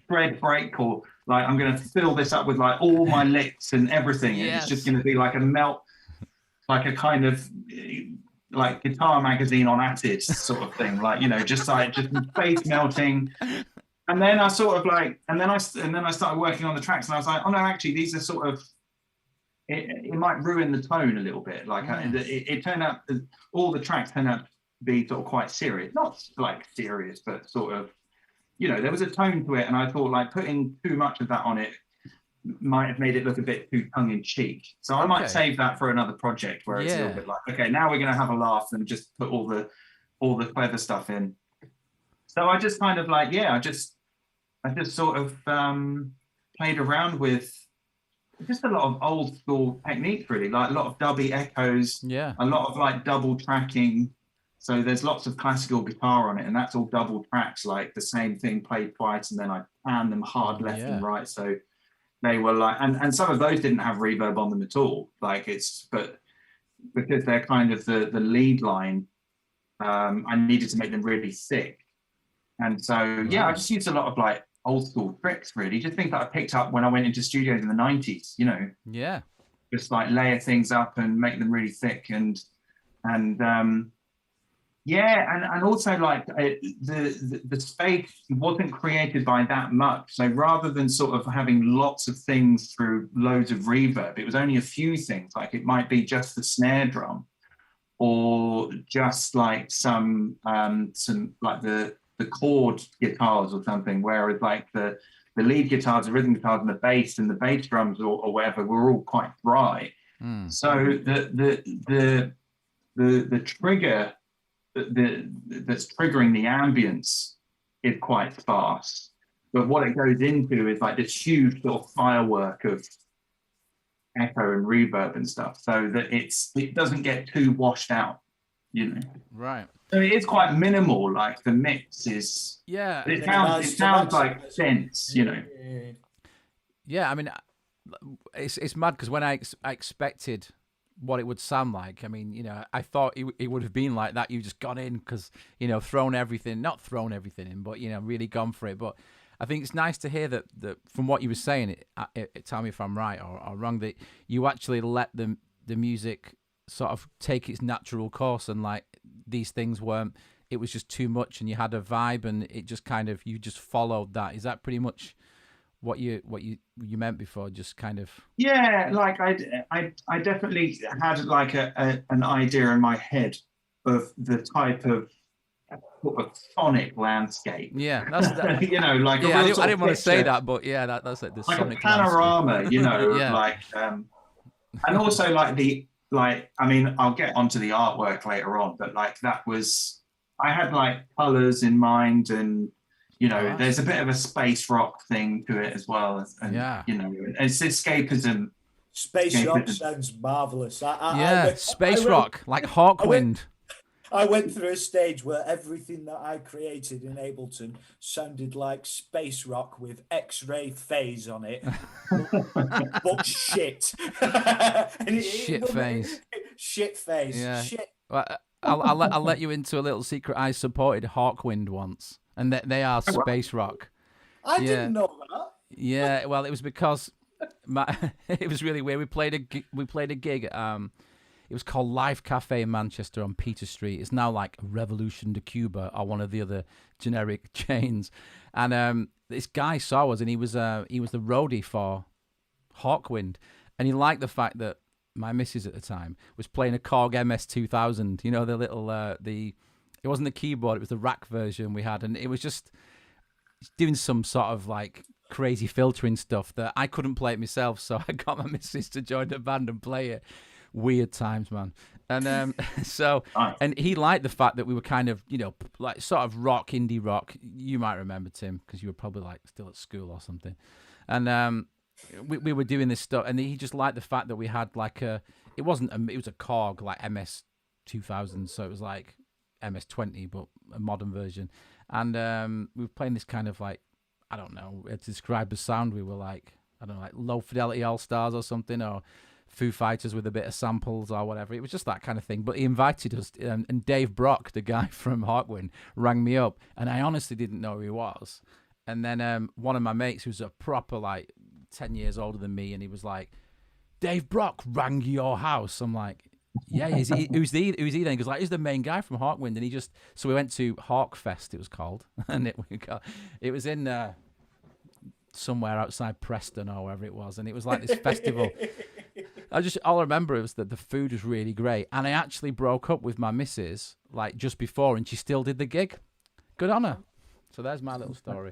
breakcore, like I'm going to fill this up with like all my licks and everything, and it's just going to be like a melt, like a kind of like guitar magazine on acid sort of thing, like, you know, just face melting. And then I sort of like, and then I started working on the tracks, and I was like, oh no, actually these are sort of, it might ruin the tone a little bit. Like it turned out, all the tracks turned out to be sort of quite serious, not like serious, but sort of, you know, there was a tone to it. And I thought like putting too much of that on it might have made it look a bit too tongue in cheek. So I might save that for another project where it's a little bit like, okay, now we're going to have a laugh and just put all the clever stuff in. So I just kind of like, I just sort of played around with just a lot of old school techniques, really, like a lot of dubby echoes, a lot of like double tracking. So there's lots of classical guitar on it, and that's all double tracks, like the same thing played twice, and then I pan them hard left and right. So they were like, and some of those didn't have reverb on them at all. Like but because they're kind of the lead line, I needed to make them really thick. And so, I just used a lot of like old school tricks, really, just things that I picked up when I went into studios in the 90s, you know. Yeah. Just like layer things up and make them really thick, and also like the space wasn't created by that much. So rather than sort of having lots of things through loads of reverb, it was only a few things. Like it might be just the snare drum, or just like some like the chord guitars or something, whereas like the lead guitars, the rhythm guitars, and the bass drums or whatever were all quite dry. So the trigger that's triggering the ambience is quite sparse, but what it goes into is like this huge sort of firework of echo and reverb and stuff, so that it doesn't get too washed out, you know. Right. So it is quite minimal. Like the mix is, it sounds like dense, you know. Yeah, I mean, it's mad because when I expected what it would sound like, I mean, you know, I thought it would have been like that. You just got in because, you know, not thrown everything in, but, you know, really gone for it. But I think it's nice to hear that from what you were saying, tell me if I'm right or wrong, that you actually let the music sort of take its natural course, and like these things weren't, it was just too much, and you had a vibe, and it just kind of, you just followed that. Is that pretty much what you meant before? Just kind of, like I definitely had like an idea in my head of the type of sonic landscape. That's you know, like I didn't want to say that, but that's like the like sonic a panorama landscape. You know. Like and also like I mean, I'll get onto the artwork later on, but like I had like colors in mind, and you know, there's a bit of a space rock thing to it as well, and you know, it's escapism. Space rock sounds marvelous. Space rock, like Hawkwind. I went through a stage where everything that I created in Ableton sounded like space rock with X-ray phase on it, but shit. Shit phase. Shit phase. Yeah. Shit. Well, I'll let you into a little secret. I supported Hawkwind once, and they are space rock. I didn't know that. Yeah, well, it was because it was really weird. We played a gig at it was called Life Cafe in Manchester on Peter Street. It's now like Revolution de Cuba or one of the other generic chains. And this guy saw us, and he was the roadie for Hawkwind, and he liked the fact that my missus at the time was playing a Korg MS-2000. You know, the little it wasn't the keyboard; it was the rack version we had, and it was just doing some sort of like crazy filtering stuff that I couldn't play it myself. So I got my missus to join the band and play it. Weird times, man. And and he liked the fact that we were kind of, you know, like sort of rock, indie rock. You might remember, Tim, because you were probably like still at school or something. And we were doing this stuff, and he just liked the fact that we had like it was a Korg like MS-2000, so it was like MS-20 but a modern version. And we were playing this kind of like, I don't know, to describe the sound, we were like, I don't know, like Low Fidelity All Stars or something, or Foo Fighters with a bit of samples or whatever. It was just that kind of thing. But he invited us, and Dave Brock, the guy from Hawkwind, rang me up, and I honestly didn't know who he was. And then one of my mates, who's a proper, like, 10 years older than me, and he was like, Dave Brock rang your house. I'm like, yeah, who's he then? He goes, like, he's the main guy from Hawkwind. And so we went to Hawkfest, it was called. And it was in somewhere outside Preston or wherever it was. And it was like this festival. All I remember was that the food was really great. And I actually broke up with my missus, like, just before, and she still did the gig. Good on her. So there's my little story.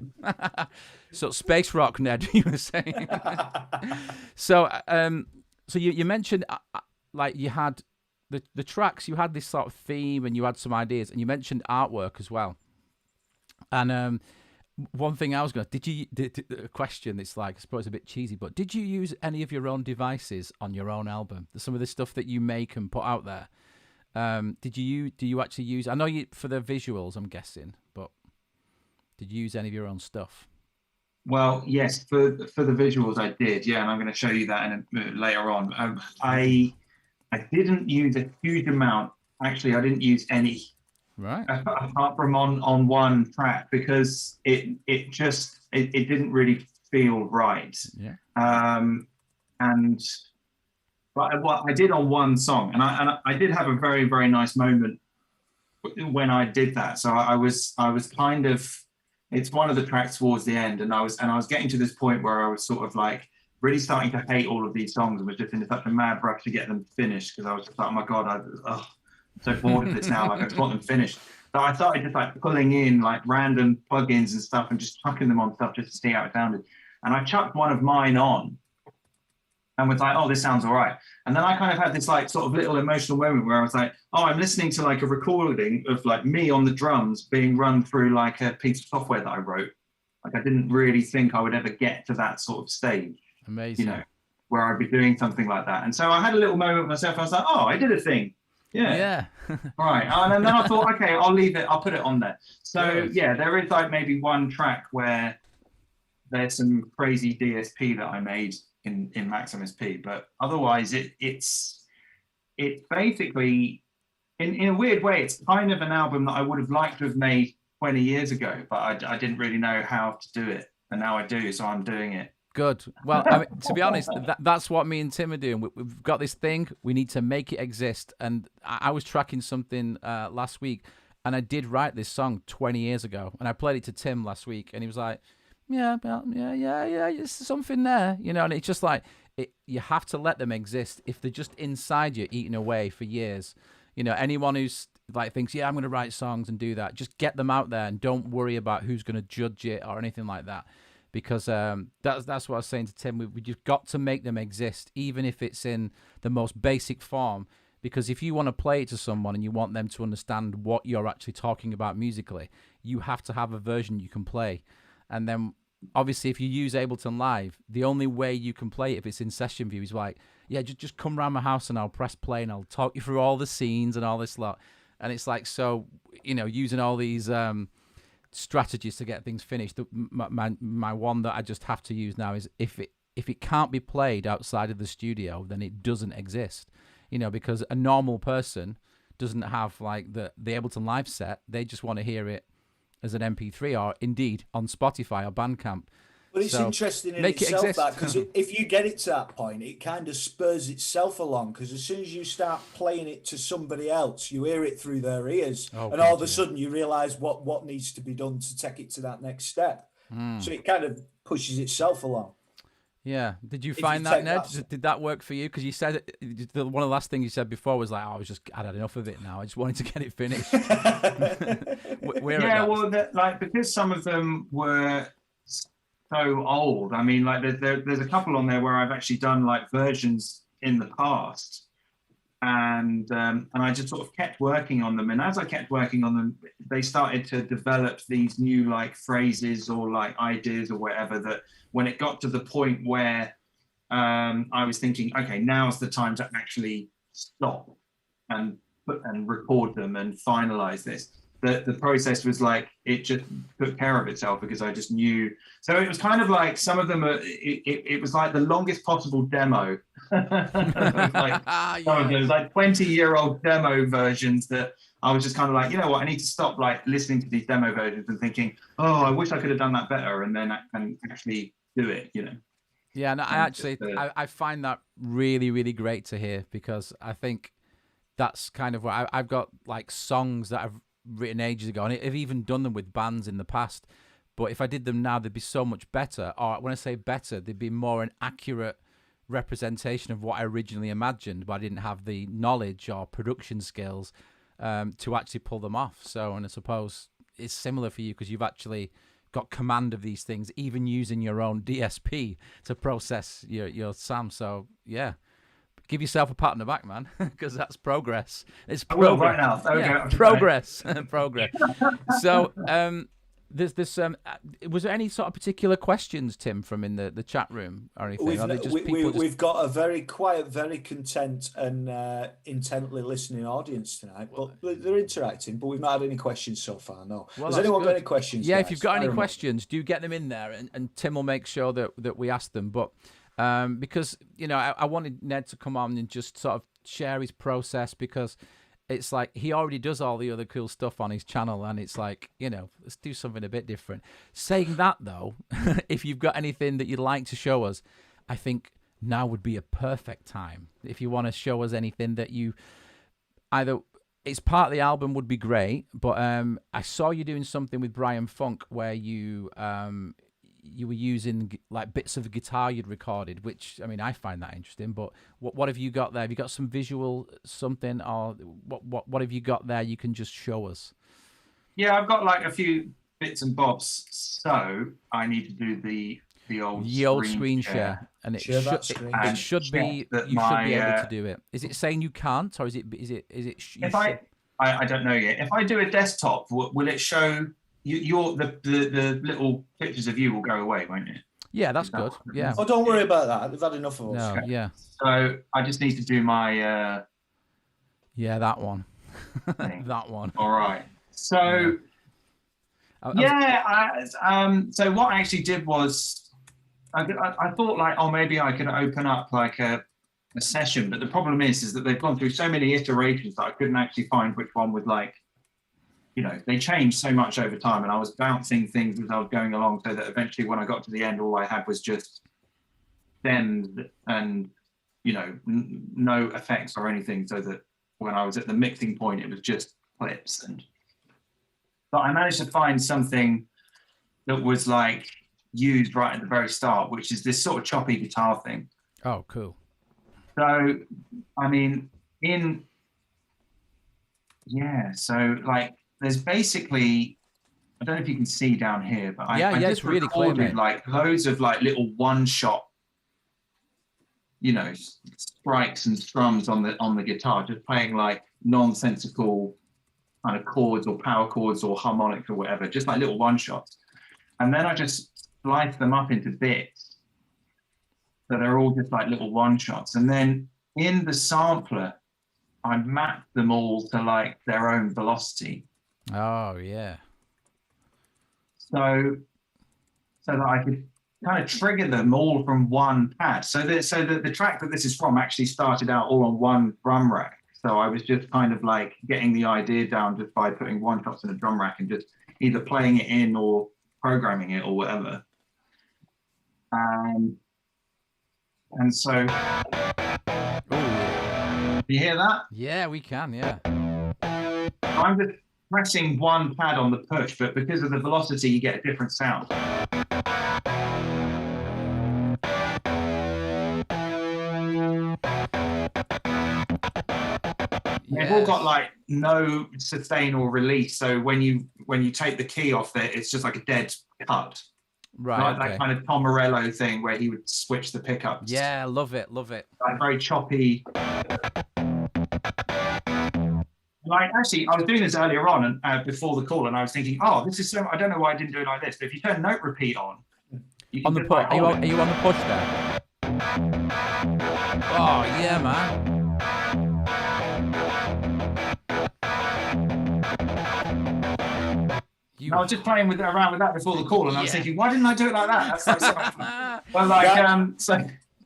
So space rock, Ned, you were saying. So you mentioned like you had the tracks, you had this sort of theme, and you had some ideas, and you mentioned artwork as well. And one thing I was going to, a question that's like, I suppose a bit cheesy, but did you use any of your own devices on your own album? Some of the stuff that you make and put out there. Do you actually use? I know you for the visuals, I'm guessing, but did you use any of your own stuff? Well, yes, for the visuals I did, yeah, and I'm going to show you that later on. I didn't use a huge amount. Actually, I didn't use any, right? Apart from on one track, because it didn't really feel right. Yeah. But what I did on one song, and I did have a very, very nice moment when I did that. So I was kind of. It's one of the tracks towards the end, and I was getting to this point where I was sort of like really starting to hate all of these songs, and was just in such a mad rush to get them finished, because I was just like, oh my god, I'm so bored of this now. Like, I just want them finished. So I started just like pulling in like random plugins and stuff, and just chucking them on stuff just to see how it sounded. And I chucked one of mine on, and was like, oh, this sounds all right. And then I kind of had this like sort of little emotional moment where I was like, oh, I'm listening to like a recording of like me on the drums being run through like a piece of software that I wrote. Like, I didn't really think I would ever get to that sort of stage. Amazing. You know, where I'd be doing something like that. And so I had a little moment myself. I was like, oh, I did a thing. Yeah. All right. And then I thought, okay, I'll leave it. I'll put it on there. So yeah, there is like maybe one track where there's some crazy DSP that I made in Maximus P, but otherwise it's basically in a weird way, it's kind of an album that I would have liked to have made 20 years ago, but I didn't really know how to do it, and now I do, so I'm doing it. Good. Well, I mean, to be honest, that's what me and Tim are doing. We've got this thing, we need to make it exist. And I was tracking something last week, and I did write this song 20 years ago, and I played it to Tim last week, and he was like, yeah, there's something there, you know. And it's just like, you have to let them exist. If they're just inside you, eating away for years, you know, anyone who's like thinks, yeah, I'm going to write songs and do that, just get them out there and don't worry about who's going to judge it or anything like that. Because that's what I was saying to Tim. We just got to make them exist, even if it's in the most basic form. Because if you want to play it to someone and you want them to understand what you're actually talking about musically, you have to have a version you can play. And then, obviously, if you use Ableton Live, the only way you can play it if it's in session view is like, yeah, just come around my house and I'll press play and I'll talk you through all the scenes and all this lot. And it's like, so, you know, using all these strategies to get things finished. My one that I just have to use now is if it can't be played outside of the studio, then it doesn't exist. You know, because a normal person doesn't have like the Ableton Live set. They just want to hear it as an MP3 or indeed on Spotify or Bandcamp. But it's interesting in itself, that, because if you get it to that point, it kind of spurs itself along, because as soon as you start playing it to somebody else, you hear it through their ears, and all of a sudden you realise what needs to be done to take it to that next step. So it kind of pushes itself along. Yeah. Did you find that, Ned? Did that work for you? Because you said one of the last things you said before was like, oh, I'd had enough of it now. I just wanted to get it finished. Because some of them were so old. I mean, like there's a couple on there where I've actually done like versions in the past, and I just sort of kept working on them. And as I kept working on them, they started to develop these new like phrases or like ideas or whatever, that when it got to the point where I was thinking, okay, now's the time to actually stop and record them and finalize this. the process was like, it just took care of itself because I just knew. So it was kind of like some of them, it was like the longest possible demo. Like some of those like 20-year-old demo versions that I was just kind of like, you know what, I need to stop like listening to these demo versions and thinking, oh, I wish I could have done that better, and then I can actually do it, you know. Yeah, no, I find that really, really great to hear, because I think that's kind of what I've got, like songs that I've written ages ago, and I've even done them with bands in the past, but if I did them now, they'd be so much better. Or when I say better, they'd be more an accurate representation of what I originally imagined, but I didn't have the knowledge or production skills to actually pull them off. So, and I suppose it's similar for you, because you've actually got command of these things, even using your own DSP to process your sound. So yeah, give yourself a pat on the back, man, because that's progress. It's progress. I will right now. Okay, yeah, progress. Progress. So there's this. Was there any sort of particular questions, Tim, from in the chat room or anything? We've got a very quiet, very content and intently listening audience tonight, but they're interacting. But we've not had any questions so far. No. Well, has anyone got any questions? Yeah, guys? if you've got any questions, do get them in there, and Tim will make sure that we ask them. But because I wanted Ned to come on and just sort of share his process, because it's like he already does all the other cool stuff on his channel, and it's like, let's do something a bit different. Saying that, though, if you've got anything that you'd like to show us, I think now would be a perfect time. If you want to show us anything that you either, it's part of the album, would be great, but I saw you doing something with Brian Funk where you were using like bits of the guitar you'd recorded, which, I mean, I find that interesting. But what have you got there? Have you got some visual something, or what have you got there you can just show us? Yeah, I've got like a few bits and bobs. So I need to do the old screen share, and it should be able to do it. Is it saying you can't, or is it? If I don't know yet. If I do a desktop, will it show? The little pictures of you will go away, won't it? Yeah, that's good. Yeah. Oh, don't worry about that. They've had enough of us. No, yeah. So I just need to do my. Yeah, that one. That one. All right. So. So what I actually did was, I thought like, oh, maybe I could open up like a session, but the problem is that they've gone through so many iterations that I couldn't actually find which one would like. They changed so much over time, and I was bouncing things as I was going along, so that eventually when I got to the end, all I had was just stems and, no effects or anything, so that when I was at the mixing point, it was just clips. But I managed to find something that was like used right at the very start, which is this sort of choppy guitar thing. Oh, cool. So, I mean, so like, there's basically, I don't know if you can see down here, but I just it's really clear, mate. Like loads of like little one-shot, strikes and strums on the guitar, just playing like nonsensical kind of chords or power chords or harmonics or whatever, just like little one-shots. And then I just slice them up into bits, so they're all just like little one-shots. And then in the sampler, I mapped them all to like their own velocity. Oh yeah. So that I could kind of trigger them all from one pad. So the track that this is from actually started out all on one drum rack. So I was just kind of like getting the idea down just by putting one shots in a drum rack and just either playing it in or programming it or whatever. And so, you hear that? Yeah, we can. Yeah. I'm just pressing one pad on the push, but because of the velocity, you get a different sound. They've all got like no sustain or release, so when you take the key off there, it's just like a dead cut. Right. Like that kind of Tom Morello thing where he would switch the pickups. Yeah, love it. Like very choppy. Like actually, I was doing this earlier on and before the call, and I was thinking, oh, this is so. I don't know why I didn't do it like this. But if you turn note repeat on the push, are you on the push there? Oh yeah, man. I was just playing around with that before the call, and I was thinking, why didn't I do it like that? That's like so much fun. But like,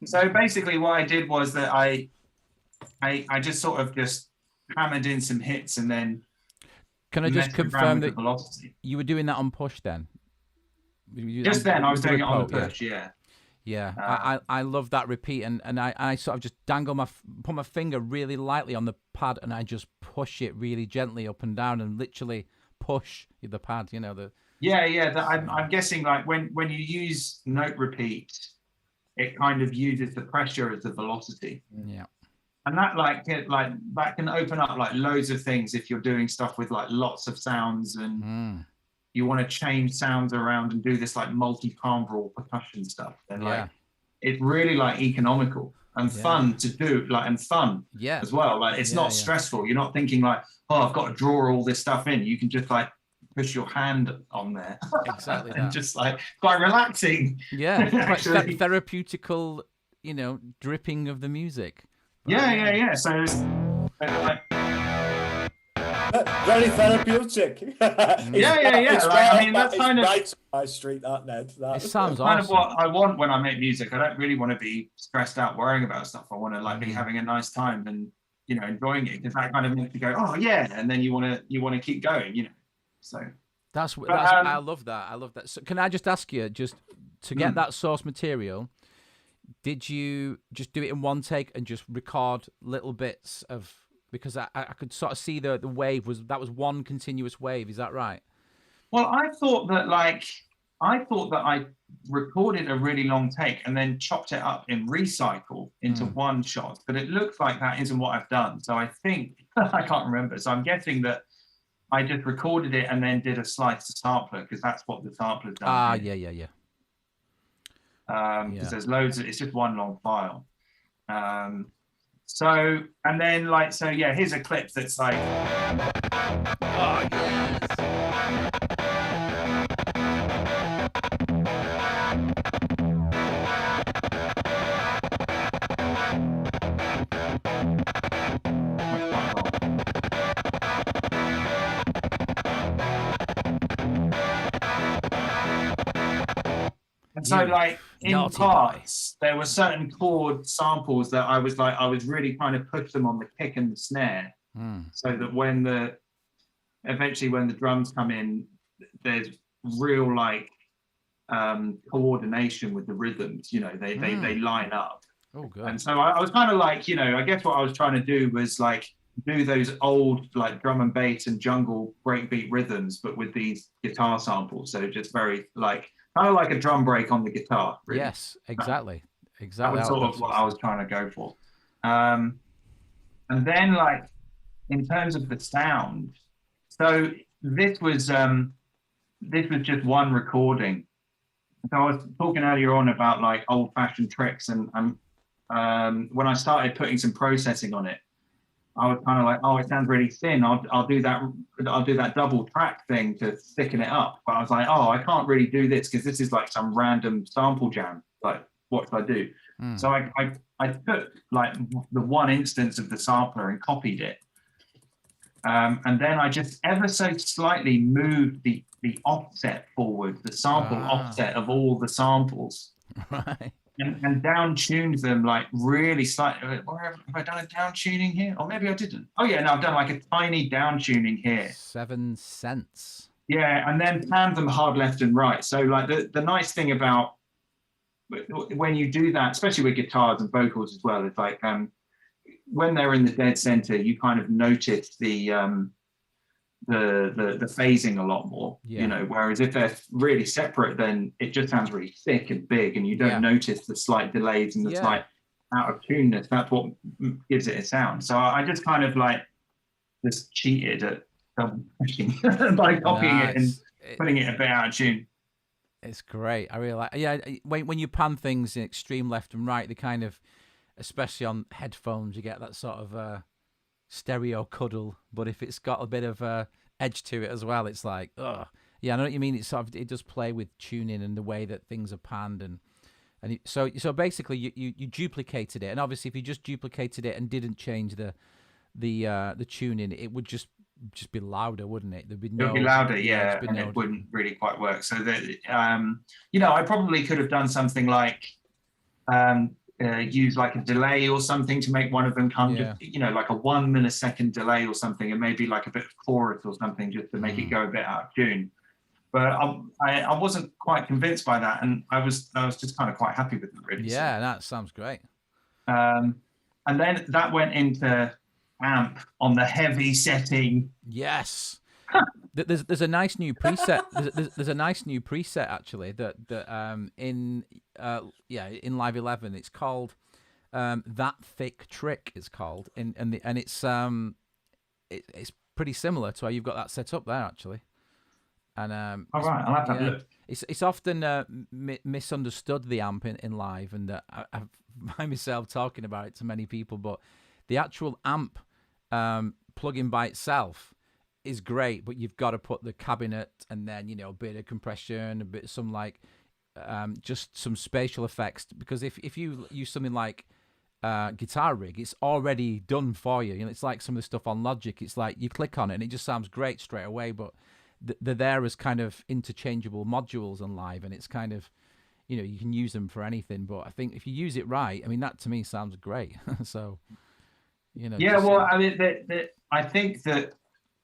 so basically, what I did was that I just sort of just hammered in some hits, and then can I just confirm that you were doing that on push then? Just then, I was doing it on the push. Yeah. Yeah, I love that repeat, and I sort of just put my finger really lightly on the pad, and I just push it really gently up and down, and literally push the pad. You know I'm guessing like when you use note repeat, it kind of uses the pressure as the velocity. Yeah, and that that can open up like loads of things if you're doing stuff with like lots of sounds and. You want to change sounds around and do this like multi-timbral percussion stuff, and like it's really like economical and fun to do, like, and fun as well. Like it's not stressful. You're not thinking like, oh, I've got to draw all this stuff in. You can just like push your hand on there, exactly, and just like quite relaxing. Yeah, quite therapeutical, dripping of the music. Yeah. So like. Very therapeutic. Yeah. Like, I mean, that's kind of right my street, that Ned. It sounds kind awesome. of what I want when I make music. I don't really want to be stressed out worrying about stuff. I want to like be having a nice time and enjoying it, because that kind of makes you go, oh yeah, and then you want to keep going. So that's I love that. I love that. So can I just ask you, just to get that source material, did you just do it in one take and just record little bits of? Because I could sort of see the wave was one continuous wave. Is that right? Well, I thought that I recorded a really long take and then chopped it up in recycle into one shot, but it looks like that isn't what I've done. So I think I can't remember. So I'm guessing that I just recorded it and then did a slice to sampler, because that's what the sampler's done. Yeah. Because there's loads. It's just one long file. So, and then here's a clip that's like, oh yes. And so like in parts, there were certain chord samples that I was really trying to push them on the kick and the snare, so that eventually when the drums come in, there's real like coordination with the rhythms, they line up. Oh, good. And so I was kind of like, I guess what I was trying to do was like do those old like drum and bass and jungle breakbeat rhythms, but with these guitar samples. So just very like, kind of like a drum break on the guitar. Really. Yes, exactly. That was sort of what I was trying to go for. And then like, in terms of the sound, so this was just one recording. So I was talking earlier on about like old fashioned tricks, and when I started putting some processing on it, I was kind of like, oh, it sounds really thin. I'll do that double track thing to thicken it up. But I was like, oh, I can't really do this because this is like some random sample jam. Like, what should I do? So I took like the one instance of the sampler and copied it. And then I just ever so slightly moved the offset forward, the sample offset of all the samples. Right. And down tuned them like really slightly. Have I done a down tuning here? Or maybe I didn't. Oh yeah, no, I've done like a tiny down tuning here. 7 cents. Yeah, and then panned them hard left and right. So like the nice thing about when you do that, especially with guitars and vocals as well, it's like when they're in the dead center, you kind of notice the phasing a lot more, whereas if they're really separate, then it just sounds really thick and big, and you don't notice the slight delays and the slight out of tuneness. That's what gives it a sound. So I just kind of like just cheated at pushing by copying it and putting it a bit out of tune. It's great. I really like. Yeah, when you pan things in extreme left and right, they kind of, especially on headphones, you get that sort of stereo cuddle. But if it's got a bit of edge to it as well, it's like, ugh. Yeah, I know what you mean. It's sort of, it does play with tuning and the way that things are panned, and so basically you duplicated it. And obviously, if you just duplicated it and didn't change the tuning, it would just just be louder, wouldn't it? There'd be It no. would be louder, there'd be and no- it wouldn't really quite work. So that, you know, I probably could have done something like use like a delay or something to make one of them come, Yeah. you know, like a 1 millisecond delay or something, and maybe like a bit of chorus or something just to make it go a bit out of tune. But I wasn't quite convinced by that, and I was just kind of quite happy with it, really. Yeah, that sounds great. And then that went into amp on the heavy setting. Yes. There's a nice new preset. There's a nice new preset actually that in Live 11 it's called That Thick Trick. It's called and it's pretty similar to how you've got that set up there actually. And All right, I'll have to have a look. It's often misunderstood, the amp in live, and I find myself talking about it to many people. But the actual amp plug-in by itself is great, but you've got to put the cabinet and then, you know, a bit of compression, a bit some like just some spatial effects. Because if you use something like Guitar Rig, it's already done for you. You know, it's like some of the stuff on Logic. It's like you click on it and it just sounds great straight away, but they're there as kind of interchangeable modules on live, and it's kind of, you know, you can use them for anything. But I think if you use it right, I mean, that to me sounds great. So, you know. Yeah, well, I mean, I think that,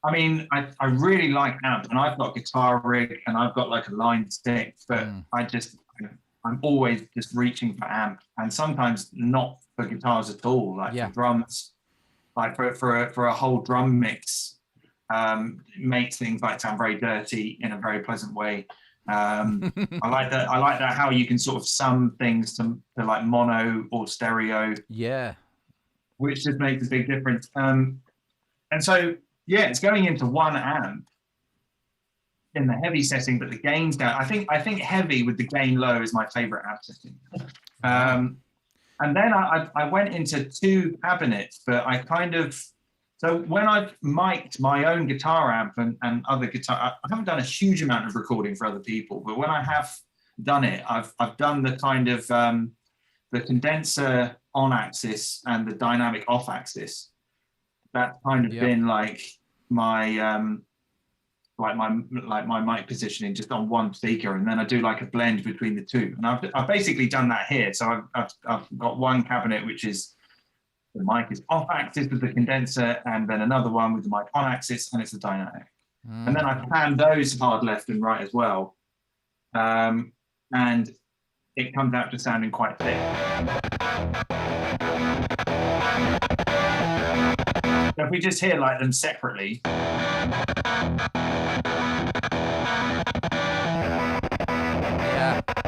I mean, I really like amp, and I've got Guitar Rig, and I've got like a line stick, but I'm always just reaching for amp, and sometimes not for guitars at all, like for drums, like for a whole drum mix. Makes things like sound very dirty in a very pleasant way. I like that how you can sort of sum things to like mono or stereo, which just makes a big difference. And so it's going into one amp in the heavy setting, but the gain's down. I think heavy with the gain low is my favorite amp setting. And then I went into two cabinets, but I kind of, so when I've mic'd my own guitar amp and other guitar, I haven't done a huge amount of recording for other people, but when I have done it, I've done the kind of the condenser on axis and the dynamic off axis. That's kind of been like my my mic positioning just on one speaker, and then I do like a blend between the two. And I've basically done that here. So I've got one cabinet which is, the mic is off axis with the condenser, and then another one with the mic on axis, and it's a dynamic. And then I pan those hard left and right as well. And it comes out just sounding quite thick. So if we just hear like them separately.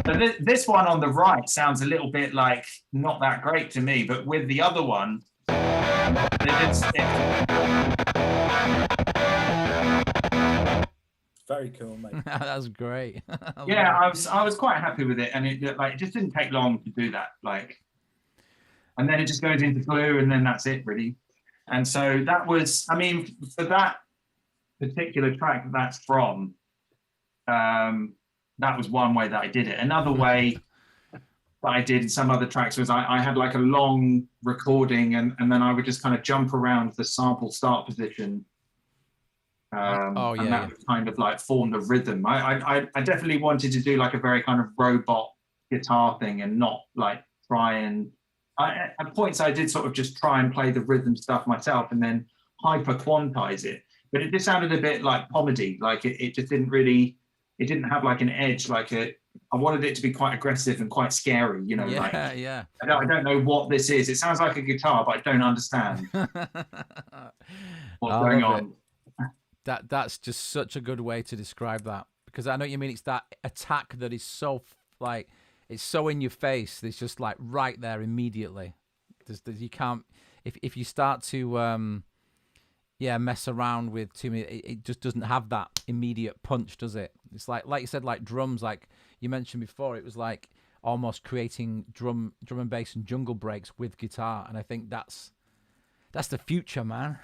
But this one on the right sounds a little bit like not that great to me, but with the other one, very cool, mate. That's great. I was quite happy with it, and it just didn't take long to do that. And then it just goes into glue, and then that's it really. And so that was, I mean, for that particular track that's from. That was one way that I did it. Another way that I did in some other tracks was I had like a long recording, and then I would just kind of jump around the sample start position. And that would kind of like form the rhythm. I definitely wanted to do like a very kind of robot guitar thing, and not like try and, at points I did sort of just try and play the rhythm stuff myself and then hyper quantize it. But it just sounded a bit like comedy. Like it just didn't really, it didn't have like an edge, I wanted it to be quite aggressive and quite scary, you know. I don't know what this is. It sounds like a guitar, but I don't understand what's going on. That's just such a good way to describe that, because I know what you mean. It's that attack that is so like, it's so in your face. It's just like right there immediately. You can't, if you start to mess around with too many, it just doesn't have that immediate punch, does it? It's like you said, like drums, like you mentioned before, it was like almost creating drum and bass and jungle breaks with guitar, and I think that's the future, man.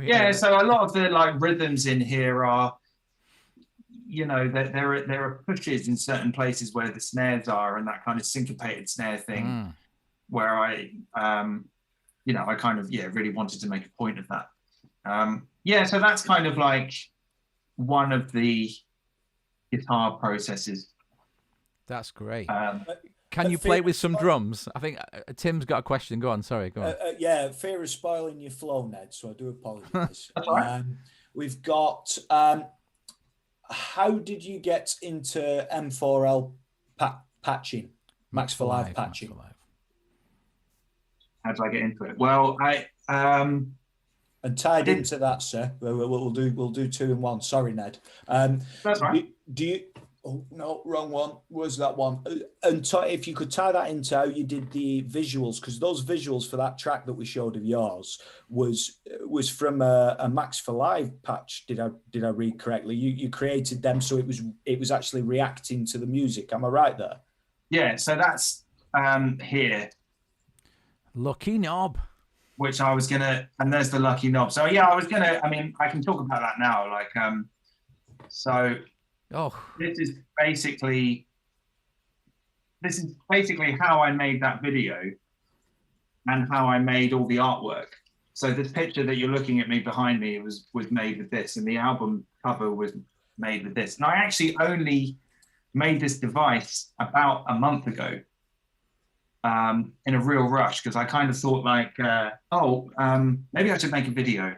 Yeah, so a lot of the like rhythms in here are, you know, there are pushes in certain places where the snares are, and that kind of syncopated snare thing, where I kind of really wanted to make a point of that. yeah, so that's kind of like one of the guitar processes. That's great. Um, Can you play with some drums? I think Tim's got a question. Go on. Sorry, go on. Yeah, fear of spoiling your flow, Ned, so I do apologise. That's all right. We've got, how did you get into M4L patching? Max for Live patching. Max for Live. How did I get into it? Well, And tied into that, sir, we'll do two in one. Sorry, Ned. That's right. Do you? Oh no, wrong one. Was that one? And if you could tie that into how you did the visuals, because those visuals for that track that we showed of yours was from a Max for Live patch. Did I read correctly? You created them so it was actually reacting to the music. Am I right there? Yeah. So that's here. Lucky knob. Which I was gonna, and there's the lucky knob. So yeah, I was gonna. I mean, I can talk about that now. Like, so. Oh. This is basically how I made that video and how I made all the artwork. So this picture that you're looking at me behind me was made with this, and the album cover was made with this. And I actually only made this device about a month ago in a real rush, because I kind of thought like, maybe I should make a video.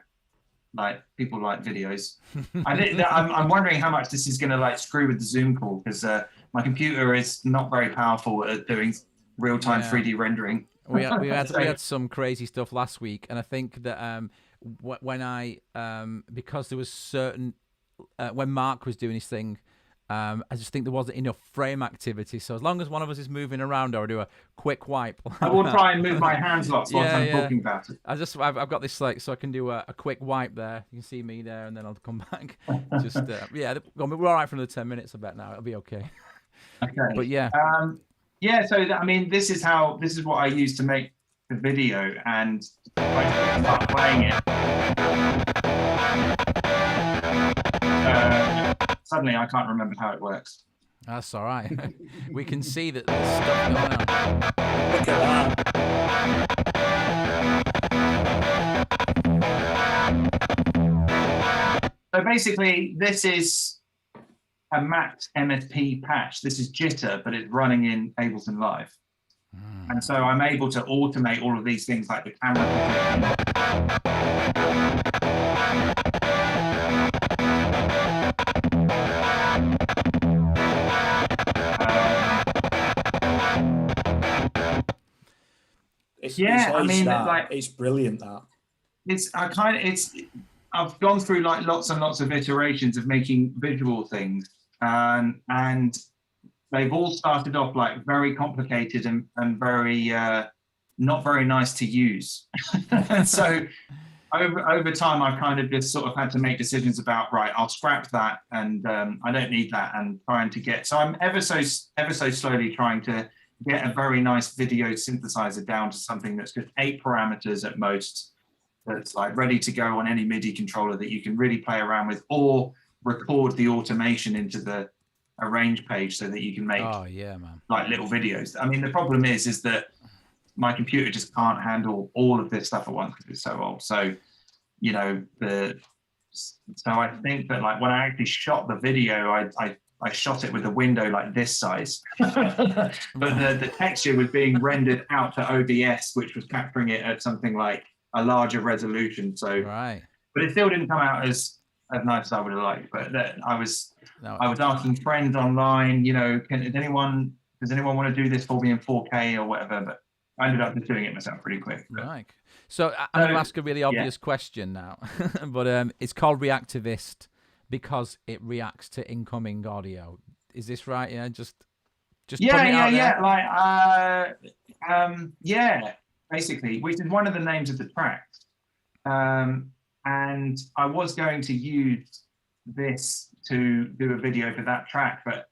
Like, people like videos. I'm wondering how much this is going to like screw with the Zoom call, because my computer is not very powerful at doing real-time 3D rendering. We had some crazy stuff last week, and I think that when I because there was certain when Mark was doing his thing, I just think there wasn't enough frame activity. So as long as one of us is moving around or do a quick wipe, I will try and move my hands lots whilst I'm talking about it. I've got this like, so I can do a quick wipe there. You can see me there, and then I'll come back. Just we're all right for another 10 minutes. I bet now it'll be okay. Okay. But yeah. So I mean, this is what I use to make the video, and I start playing it. Suddenly, I can't remember how it works. That's all right. We can see that there's stuff going on. Look at that. So basically, this is a Max MSP patch. This is Jitter, but it's running in Ableton Live. And so I'm able to automate all of these things, like the camera. It's brilliant. That I've gone through like lots and lots of iterations of making visual things, and they've all started off like very complicated and very not very nice to use. And so over time, I've kind of just sort of had to make decisions about, right, I'll scrap that, and I don't need that, and trying to get. So I'm ever so slowly trying to get a very nice video synthesizer down to something that's just 8 parameters at most, that's like ready to go on any MIDI controller that you can really play around with, or record the automation into the arrange page so that you can make like little videos. I mean, the problem is that my computer just can't handle all of this stuff at once because it's so old. So, you know, so I think that like when I actually shot the video, I shot it with a window like this size, but the texture was being rendered out to OBS, which was capturing it at something like a larger resolution. So, but it still didn't come out as nice as I would have liked. But I was asking friends online, you know, does anyone want to do this for me in 4K or whatever? But I ended up just doing it myself pretty quick. Right. So I'm going to ask a really obvious question now, but it's called Reactivist because it reacts to incoming audio. Is this right? Yeah, just basically, which is one of the names of the tracks. And I was going to use this to do a video for that track, but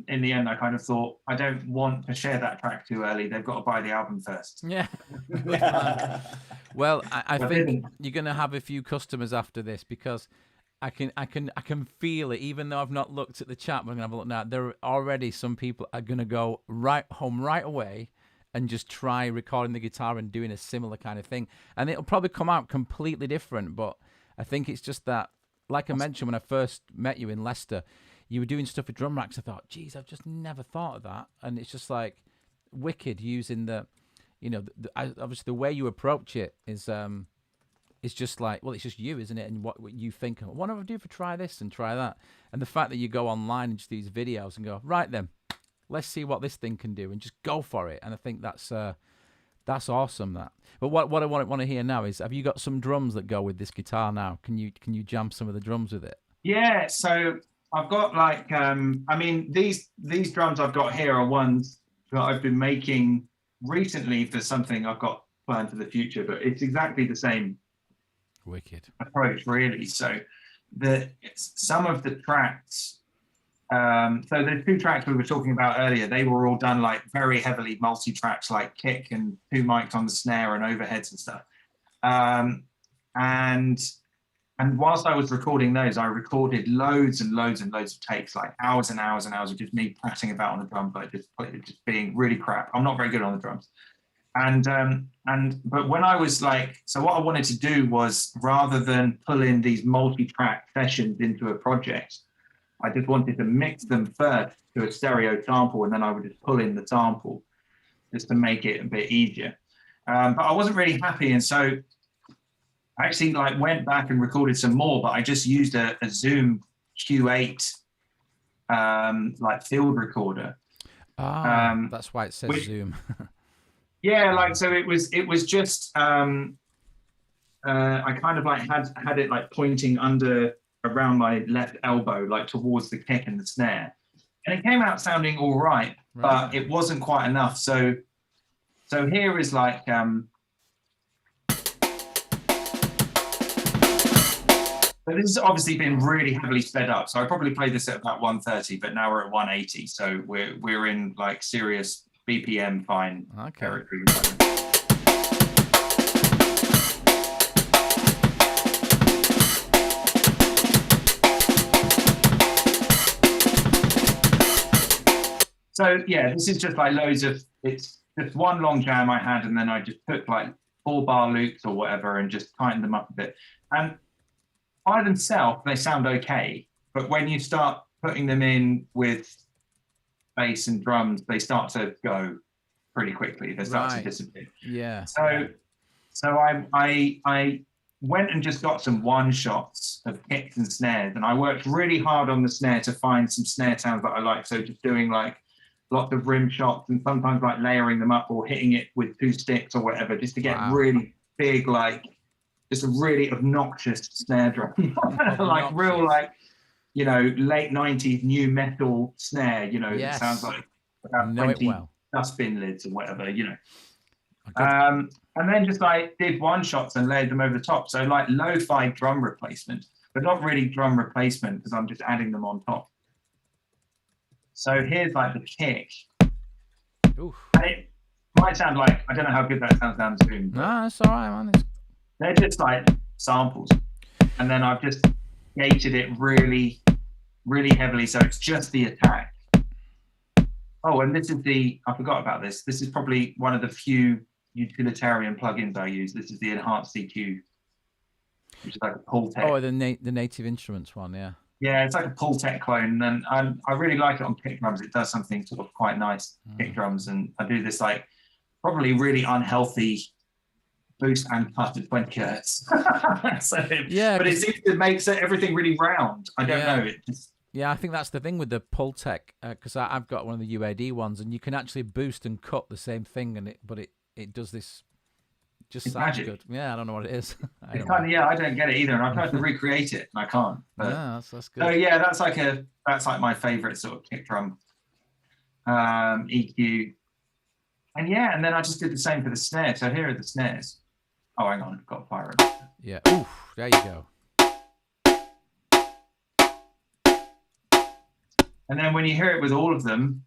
in the end, I kind of thought, I don't want to share that track too early. They've got to buy the album first. Yeah. Well, I think you're going to have a few customers after this, because I can feel it, even though I've not looked at the chat. But I'm going to have a look now. There are already some people are going to go right home right away and just try recording the guitar and doing a similar kind of thing. And it'll probably come out completely different, but I think it's just that, like I mentioned when I first met you in Leicester, you were doing stuff with drum racks. I thought, geez, I've just never thought of that. And it's just like wicked using the, you know, obviously the way you approach it is just like, well, it's just you, isn't it? And what you think, what do I do for try this and try that? And the fact that you go online and just these videos and go, right then, let's see what this thing can do and just go for it. And I think that's awesome. That. But what I want to hear now is, have you got some drums that go with this guitar now? Can you jam some of the drums with it? Yeah. So I've got like, I mean, these drums I've got here are ones that I've been making recently for something I've got planned for the future, but it's exactly the same Wicked approach, really. So some of the tracks, so the 2 tracks we were talking about earlier, they were all done like very heavily multi-tracks, like kick and 2 mics on the snare and overheads and stuff. And whilst I was recording those, I recorded loads and loads and loads of takes, like hours and hours and hours of just me prattling about on the drums, like just being really crap. I'm not very good on the drums. But when I was like, so what I wanted to do was, rather than pull in these multi-track sessions into a project, I just wanted to mix them first to a stereo sample, and then I would just pull in the sample just to make it a bit easier. But I wasn't really happy, and so I actually like went back and recorded some more, but I just used a Zoom Q8 like field recorder. That's why it says Zoom. Yeah, like, so it was just I kind of like had it like pointing around my left elbow, like towards the kick and the snare, and it came out sounding all right, but it wasn't quite enough. So here is like but this has obviously been really heavily sped up, so I probably played this at about 130, but now we're at 180, so we're in like serious BPM fine territory. So yeah, this is just like loads of, it's just one long jam I had, and then I just took like 4-bar loops or whatever and just tightened them up a bit. And by themselves, they sound okay, but when you start putting them in with bass and drums, they start to go pretty quickly. They start to disappear. Yeah. So I went and just got some one shots of kicks and snares, and I worked really hard on the snare to find some snare sounds that I like. So just doing like lots of rim shots, and sometimes like layering them up or hitting it with 2 sticks or whatever, just to get really big, like just a really obnoxious snare drum, like real, like, you know, late 90s new metal snare, you know, it sounds like about 20 dustbin lids or whatever, you know. And then just like did one shots and layered them over the top. So like lo-fi drum replacement, but not really drum replacement, because I'm just adding them on top. So here's like the kick. Oof. And it might sound like, I don't know how good that sounds down to Zoom. No, that's all right, man. They're just like samples. And then I've just gated it really, really heavily, so it's just the attack. Oh, and this is I forgot about this. This is probably one of the few utilitarian plugins I use. This is the Enhanced EQ, which is like a Pultec. Oh, the Native Instruments one, yeah. Yeah, it's like a Pultec clone, and I really like it on kick drums. It does something sort of quite nice, kick drums, and I do this like probably really unhealthy boost and cut at 20 hertz. So, yeah, but it seems to make everything really round. I don't know. It just, yeah, I think that's the thing with the Pultec, because I've got one of the UAD ones, and you can actually boost and cut the same thing, and it does this. Just sounds magic. Good. Yeah, I don't know what it is. I don't get it either, and I've tried to recreate it, and I can't. But, yeah, that's good. So yeah, that's like my favorite sort of kick drum EQ. And yeah, and then I just did the same for the snare. So here are the snares. Oh, hang on, I've got fire. Yeah. Oof, there you go. And then when you hear it with all of them,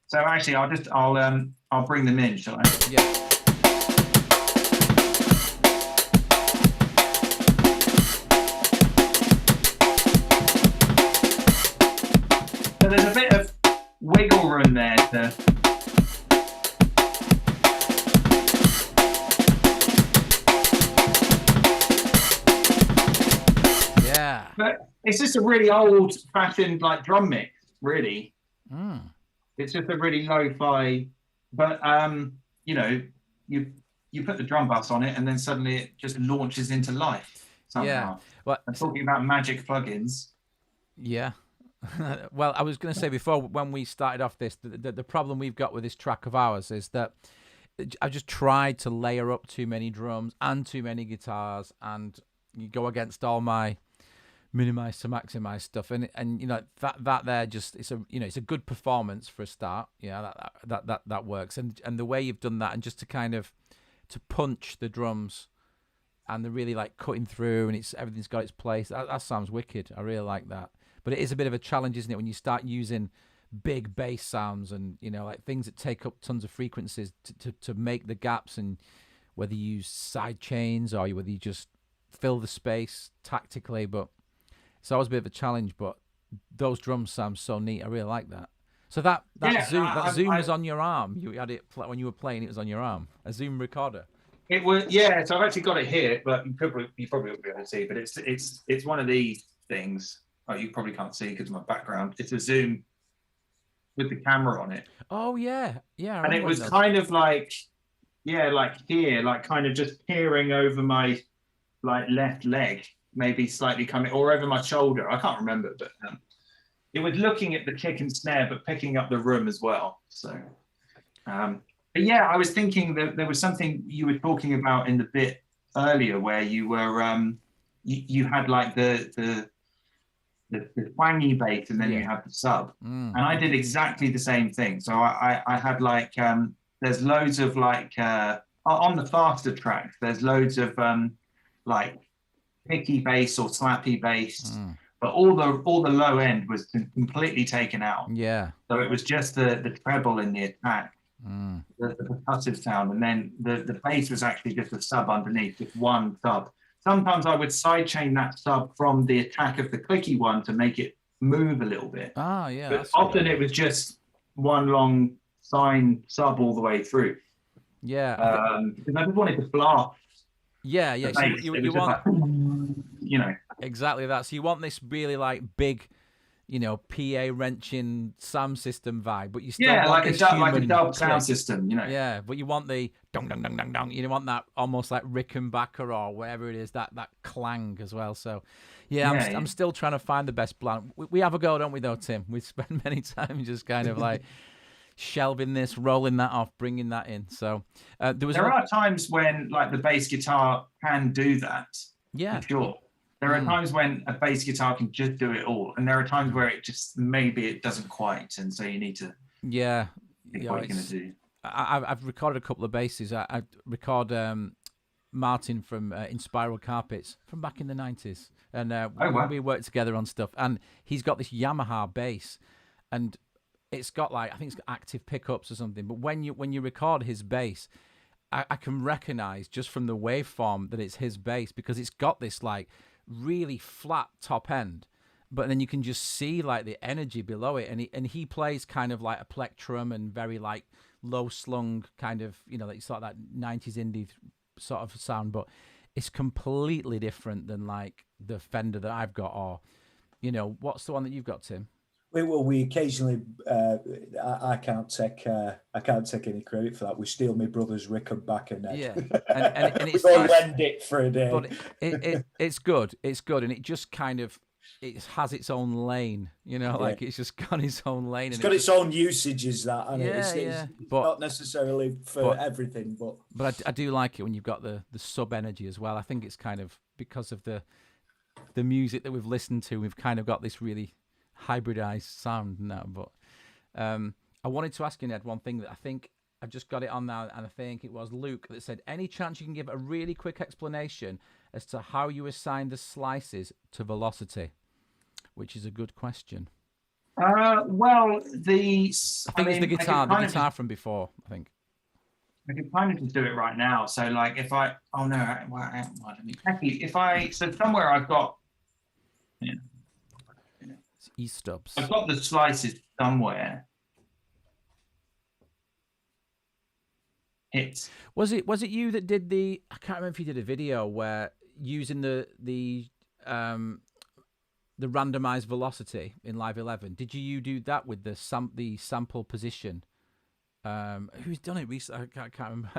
so actually I'll bring them in, shall I? Yeah. So there's a bit of wiggle room there to But it's just a really old-fashioned like drum mix, really. Mm. It's just a really lo-fi, but you know, you put the drum bass on it, and then suddenly it just launches into life somehow. Yeah. Well, I'm talking about magic plugins. Yeah. Well, I was going to say before, when we started off this, the problem we've got with this track of ours is that I just tried to layer up too many drums and too many guitars, and you go against all my minimize to maximize stuff, and you know that there just it's a good performance for a start. Yeah, that works, and the way you've done that, and just to kind of to punch the drums, and they're really like cutting through, and everything's got its place. That sounds wicked. I really like that. But it is a bit of a challenge, isn't it, when you start using big bass sounds and, you know, like things that take up tons of frequencies to make the gaps, and whether you use side chains or whether you just fill the space tactically. But it's always a bit of a challenge, but those drums sound so neat. I really like that. So that Zoom was on your arm. You had it when you were playing. It was on your arm. A Zoom recorder. It was, yeah. So I've actually got it here, but you probably won't be able to see. But it's one of these things. Oh, you probably can't see because of my background. It's a Zoom with the camera on it. Oh yeah. And it was kind of like, yeah, like here, like kind of just peering over my like left leg, maybe slightly coming, or over my shoulder. I can't remember, but it was looking at the kick and snare, but picking up the room as well. So, but yeah, I was thinking that there was something you were talking about in the bit earlier where you were, you had like the twangy bass, and then you have the sub, and I did exactly the same thing. So I had like there's loads of like on the faster tracks, there's loads of like picky bass or slappy bass, but all the low end was completely taken out. Yeah. So it was just the treble in the attack, the percussive sound, and then the bass was actually just a sub underneath, just one sub. Sometimes I would sidechain that sub from the attack of the clicky one to make it move a little bit. Ah, yeah. But often it was just one long sine sub all the way through. Yeah. Because I just wanted to blast. Yeah. So you want, like, you know. Exactly that. So you want this really like big, you know, PA wrenching sound system vibe, but you still want like a dub sound click. System, you know. Yeah, but you want the dong dong dong dong dong. You want that almost like Rickenbacker or whatever it is, that clang as well. So, I'm still trying to find the best blend. We have a go, don't we, though, Tim? We spend many times just kind of like shelving this, rolling that off, bringing that in. So there are times when like the bass guitar can do that. Yeah, for sure. There are times when a bass guitar can just do it all, and there are times where it just maybe it doesn't quite, and so you need to think what you're going to do. I've recorded a couple of basses. I record Martin from In Spiral Carpets from back in the 90s, and we worked together on stuff. And he's got this Yamaha bass, and it's got like I think it's got active pickups or something. But when you record his bass, I can recognize just from the waveform that it's his bass, because it's got this like really flat top end, but then you can just see like the energy below it, and he plays kind of like a plectrum and very like low slung kind of, you know, like sort of that 90s indie sort of sound, but it's completely different than like the Fender that I've got. Or, you know, what's the one that you've got, Tim? We occasionally I can't take any credit for that. We steal my brother's Rickenbacker net. Yeah, and it's we'll lend it for a day. But it's good. It's good, and it just kind of has its own lane. You know, like it's just got its own lane. It's got its own usages, that, and it's but, not necessarily for everything. But I do like it when you've got the sub energy as well. I think it's kind of because of the music that we've listened to. We've kind of got this really hybridized sound now. But I wanted to ask you, Ned, one thing that I think I've just got it on now, and I think it was Luke that said, any chance you can give a really quick explanation as to how you assign the slices to velocity? Which is a good question. Well, I think it's the guitar from before, I think. I can kind of just do it right now. So like if I, so somewhere I've got, it's E stubs. I've got the slices somewhere. Was it you that did the? I can't remember if you did a video where using the the randomized velocity in Live 11. Did you do that with the sample position? Who's done it recently? I can't remember.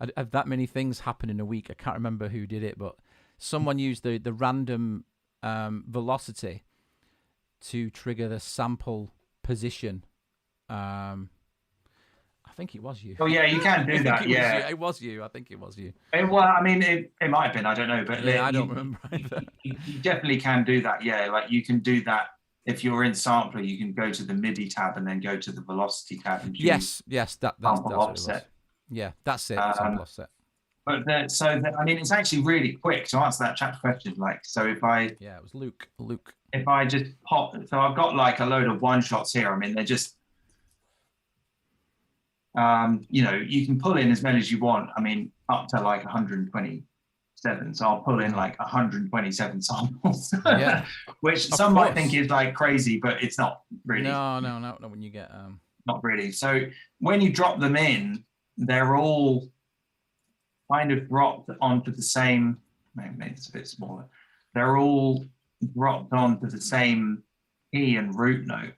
I have that many things happen in a week. I can't remember who did it, but someone used the random velocity to trigger the sample position. I think it was you. Oh yeah, you can do that. Yeah, it was you. I think it was you. Well, I mean, it might have been. I don't know, but yeah, I don't remember either. You definitely can do that. Yeah, like you can do that. If you're in sampler, you can go to the MIDI tab and then go to the velocity tab. And yes, that's what it was. Yeah, that's it. Sample offset. But I mean, it's actually really quick to answer that chat question. Like, so if I it was Luke. If I just pop, so I've got like a load of one shots here. I mean, they're just, you know, you can pull in as many as you want. I mean, up to like 127. So I'll pull in like 127 samples, yeah. Which some might think is like crazy, but it's not really. No. When you get not really. So when you drop them in, they're all kind of dropped onto the same. Maybe it's a bit smaller. They're all dropped onto the same key and root note,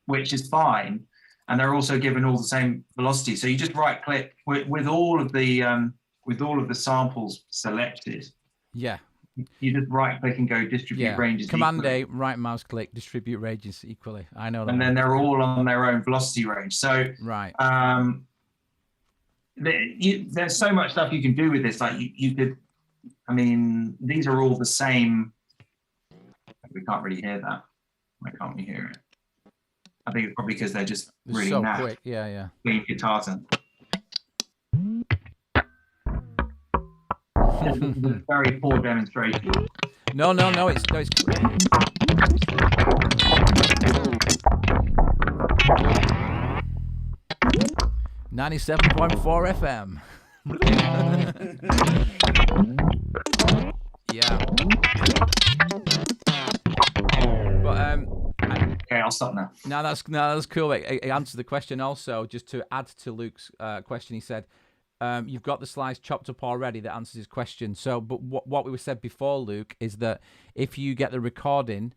which is fine. And they're also given all the same velocity. So you just right click with all of the samples selected. Yeah. You just right click and go distribute ranges. Command equally. A, right mouse click, distribute ranges equally. I know that. And then they're all on their own velocity range. So right. There's so much stuff you can do with this. Like you could, I mean, these are all the same. We can't really hear that. Why can't we hear it? I think it's probably because they're just really so quick. Yeah. Clean guitars and very poor demonstration. No. It's 97.4 FM. Yeah. But okay, I'll stop now. No, that's cool. It answers the question also. Just to add to Luke's question, he said, "You've got the slice chopped up already." That answers his question. So, but what we said before, Luke, is that if you get the recording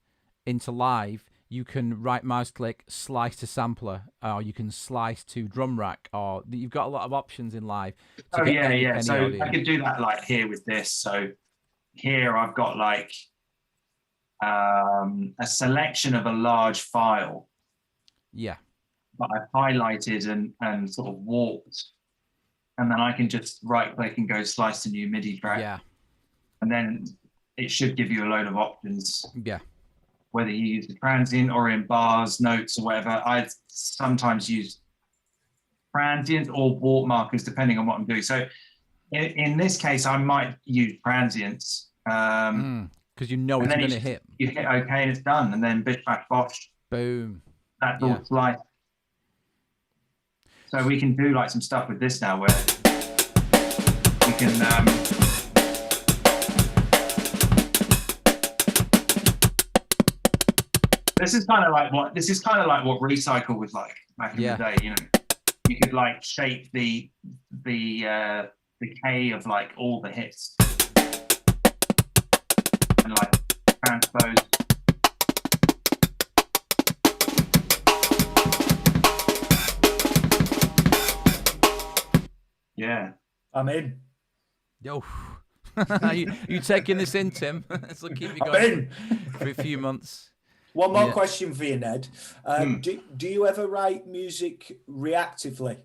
into live, you can right mouse click, slice to sampler, or you can slice to drum rack, or you've got a lot of options in live. So any so audio. I could do that like here with this. So here I've got like a selection of a large file. Yeah. But I've highlighted and sort of warped. And then I can just right click and go slice to new MIDI track. Yeah. And then it should give you a load of options. Yeah. Whether you use the transient or in bars, notes, or whatever. I sometimes use transients or warp markers depending on what I'm doing. So in this case, I might use transients. Because you know it's going to hit. You hit OK and it's done. And then bit back bosh. Boom. That's all slice. So we can do like some stuff with this now where we can this is kind of like what Recycle was like back in the day, you know. You could like shape the decay of like all the hits and like transpose. Yeah. I'm in. Yo. you taking this in, Tim? This will keep you going for a few months. One more question for you, Ned. Do you ever write music reactively?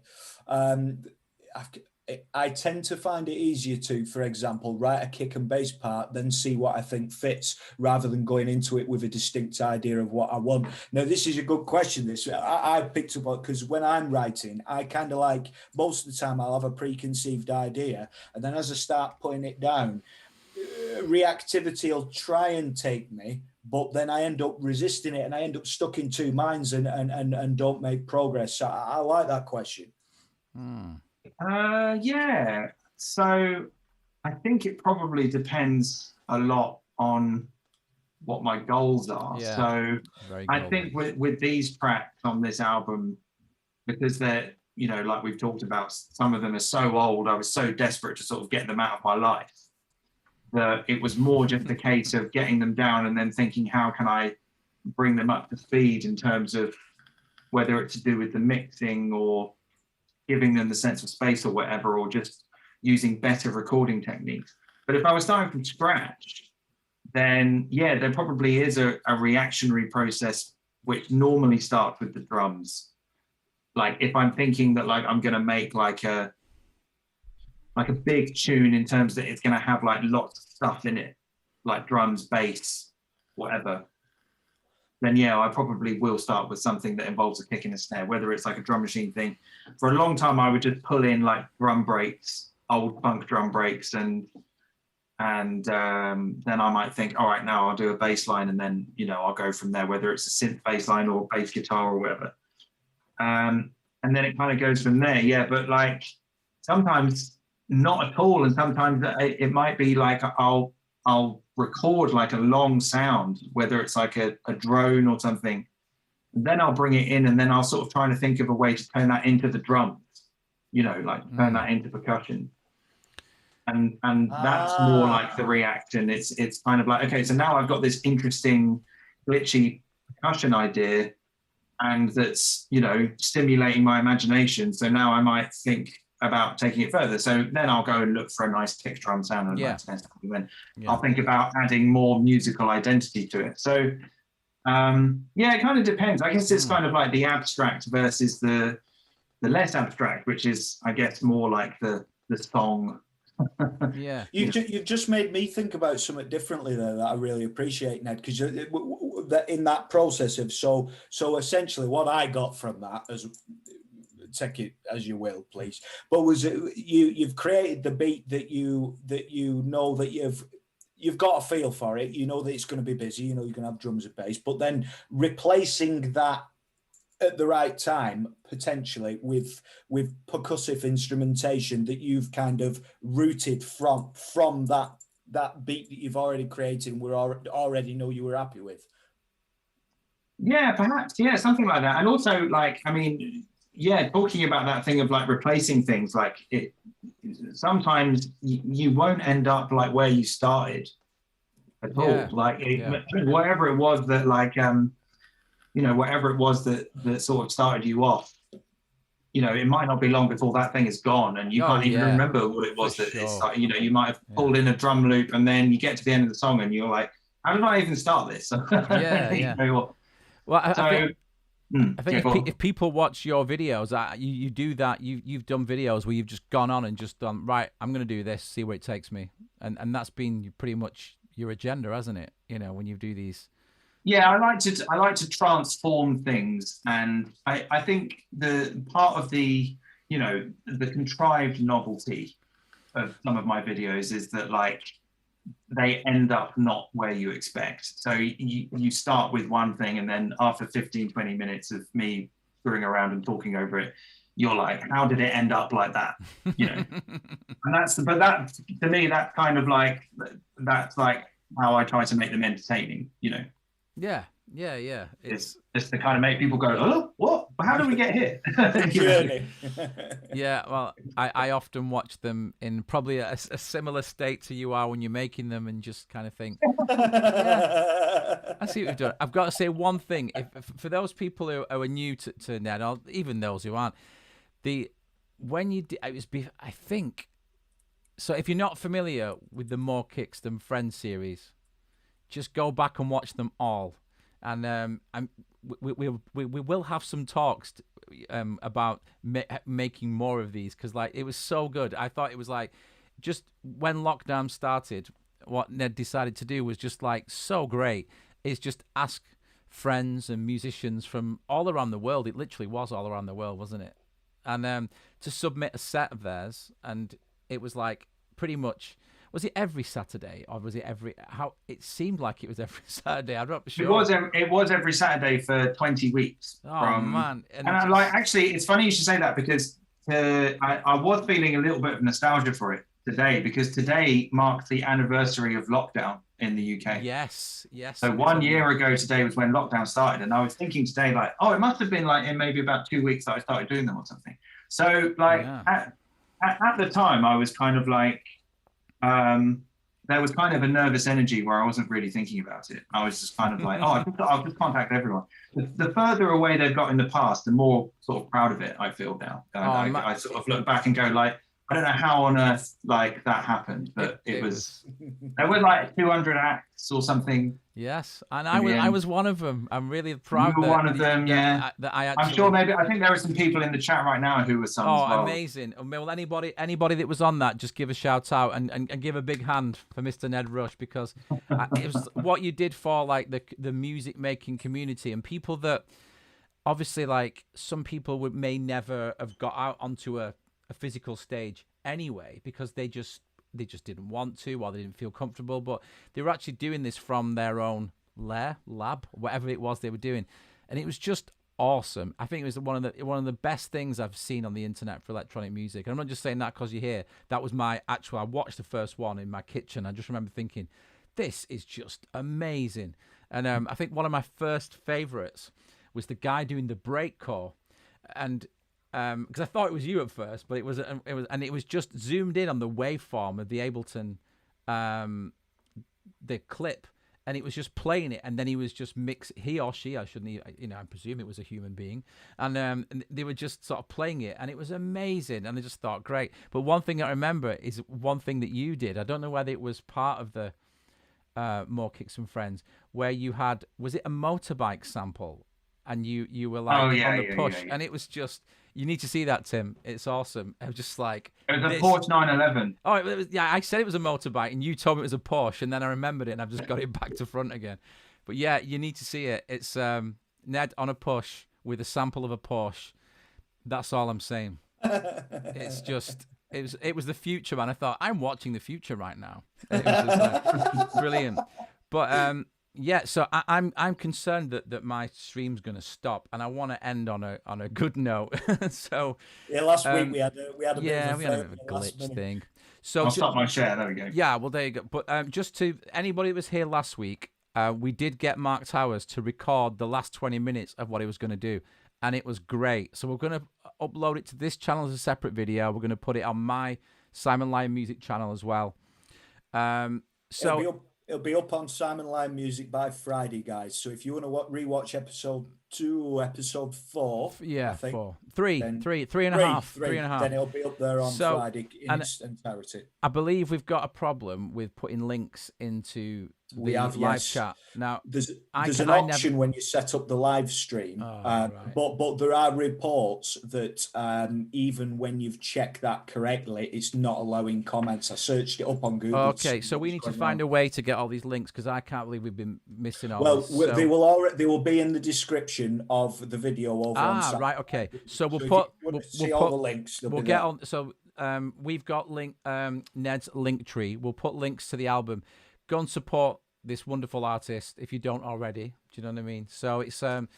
I tend to find it easier to, for example, write a kick and bass part, then see what I think fits, rather than going into it with a distinct idea of what I want. Now, this is a good question. This I picked up on, because when I'm writing, I kind of like, most of the time I'll have a preconceived idea, and then as I start putting it down, reactivity will try and take me, but then I end up resisting it and I end up stuck in two minds and don't make progress. So I like that question. Yeah. So I think it probably depends a lot on what my goals are. Yeah, so I think with these tracks on this album, because they're, you know, like we've talked about, some of them are so old, I was so desperate to sort of get them out of my life. it was more just a case of getting them down and then thinking, how can I bring them up to speed in terms of whether it's to do with the mixing or giving them the sense of space or whatever, or just using better recording techniques. But if I was starting from scratch, then yeah, there probably is a reactionary process which normally starts with the drums. Like if I'm thinking that like I'm gonna make like a big tune in terms that it's gonna have like lots of stuff in it, like drums, bass, whatever, then yeah, I probably will start with something that involves a kick and a snare, whether it's like a drum machine thing. For a long time, I would just pull in like drum breaks, old funk drum breaks, and then I might think, all right, now I'll do a bass line, and then, you know, I'll go from there, whether it's a synth bass line or bass guitar or whatever. And then it kind of goes from there, yeah. But like sometimes not at all, and sometimes it might be like I'll record like a long sound, whether it's like a drone or something, and then I'll bring it in, and then I'll sort of try to think of a way to turn that into the drums, you know, like turn that into percussion. And that's more like the reaction. It's kind of like, okay, so now I've got this interesting glitchy percussion idea, and that's, you know, stimulating my imagination. So now I might think about taking it further. So then I'll go and look for a nice kick drum sound, and then I'll think about adding more musical identity to it. So yeah, it kind of depends. I guess it's kind of like the abstract versus the less abstract, which is, I guess, more like the song. Yeah, you've just made me think about something differently there that I really appreciate, Ned, because in that process of so essentially what I got from that, as take it as you will, please, but was you've created the beat that you know that you've got a feel for it, you know that it's going to be busy, you know you're going to have drums and bass, but then replacing that at the right time, potentially with percussive instrumentation that you've kind of rooted from that beat that you've already created and already know you were happy with. Yeah, perhaps, yeah, something like that. And also, like, I mean, yeah, talking about that thing of like replacing things, like it sometimes you won't end up like where you started at all. Like whatever it was that like you know, whatever it was that sort of started you off, you know, it might not be long before that thing is gone, and you can't even remember what it was that it started. You know, you might have pulled in a drum loop, and then you get to the end of the song, and you're like, how did I even start this? Well, I think if people watch your videos, you do that. You've done videos where you've just gone on and just done, right, I'm going to do this, see where it takes me, and that's been pretty much your agenda, hasn't it? You know, when you do these. Yeah, I like to transform things, and I think the part of the, you know, the contrived novelty of some of my videos is that like they end up not where you expect. So you start with one thing, and then after 15-20 minutes of me screwing around and talking over it, you're like, how did it end up like that? You know, and that to me, that's kind of like, that's like how I try to make them entertaining, you know. Yeah. It's just to kind of make people go, oh, what? How did we get here? Yeah, well, I often watch them in probably a similar state to you are when you're making them, and just kind of think, yeah, I see what you've done. I've got to say one thing. If for those people who are new to Ned, or even those who aren't, when you did, I think, so if you're not familiar with the More Kicks Than Friends series, just go back and watch them all, and we will have some talks about making more of these, because like it was so good. I thought it was like, just when lockdown started, what Ned decided to do was just like so great. Is just ask friends and musicians from all around the world. It literally was all around the world, wasn't it? And to submit a set of theirs, and it was like pretty much. Was it every Saturday, or was it how it seemed like it was every Saturday? I'm not sure. It was every Saturday for 20 weeks. Oh, man. And like, actually, it's funny you should say that, because I was feeling a little bit of nostalgia for it today, because today marked the anniversary of lockdown in the UK. Yes. So 1 year ago today was when lockdown started, and I was thinking today, like, oh, it must have been like in maybe about 2 weeks that I started doing them or something. So like at the time I was kind of like, there was kind of a nervous energy where I wasn't really thinking about it. I was just kind of like, oh, I'll just contact everyone. The further away they've got in the past, the more sort of proud of it I feel now. I sort of look back and go like, I don't know how on earth like that happened, but it was there were like 200 acts or something. Yes, and I was one of them. I'm really proud. You were one of them, yeah. I'm sure maybe I think there are some people in the chat right now who were some. Oh, as well. Amazing! Well, anybody that was on that, just give a shout out and give a big hand for Mr. Ned Rush, because it was what you did for like the music making community and people that obviously like some people may never have got out onto a physical stage anyway because they just didn't want to, or they didn't feel comfortable, but they were actually doing this from their own lab, whatever it was they were doing, and it was just awesome. I think it was one of the best things I've seen on the internet for electronic music. And I'm not just saying that because you're here. That was I watched the first one in my kitchen. I just remember thinking, this is just amazing. And I think one of my first favorites was the guy doing the breakcore, and because I thought it was you at first, but it was just zoomed in on the waveform of the Ableton, the clip, and it was just playing it, and then he was just he or she, I presume it was a human being, and they were just sort of playing it, and it was amazing, and I just thought, great. But one thing I remember is one thing that you did. I don't know whether it was part of the More Kicks and Friends, where you had, was it a motorbike sample, and you were like on the push, and it was just. You need to see that, Tim. It's awesome. I was just like... It was a Porsche 911. Oh, I said it was a motorbike, and you told me it was a Porsche, and then I remembered it, and I've just got it back to front again. But yeah, you need to see it. It's Ned on a push with a sample of a Porsche. That's all I'm saying. It's just... It was the future, man. I thought, I'm watching the future right now. It was just brilliant. But... yeah, so I'm concerned that my stream's going to stop, and I want to end on a good note. So yeah, last week we had a bit of a glitch thing. So I'll stop my share. There we go. Yeah, well there you go. But just to anybody that was here last week, we did get Mark Towers to record the last 20 minutes of what he was going to do, and it was great. So we're going to upload it to this channel as a separate video. We're going to put it on my Simon Lyon Music channel as well. It'll be up on Simon Lyon Music by Friday, guys. So if you want to rewatch episode 2, episode 4, yeah, I think, 4, 3, 3.5, then it'll be up there on Friday in its entirety. I believe we've got a problem with putting links into the live chat. Now, there's an option when you set up the live stream, but there are reports that even when you've checked that correctly, it's not allowing comments. I searched it up on Google. Okay, so we need to find a way to get all these links, because I can't believe we've been missing all this. Well, they will be in the description of the video over on Saturday. Right, okay. So we'll put all the links. We'll get on. So we've got Ned's link tree. We'll put links to the album. Go and support this wonderful artist if you don't already. Do you know what I mean? So it's I'm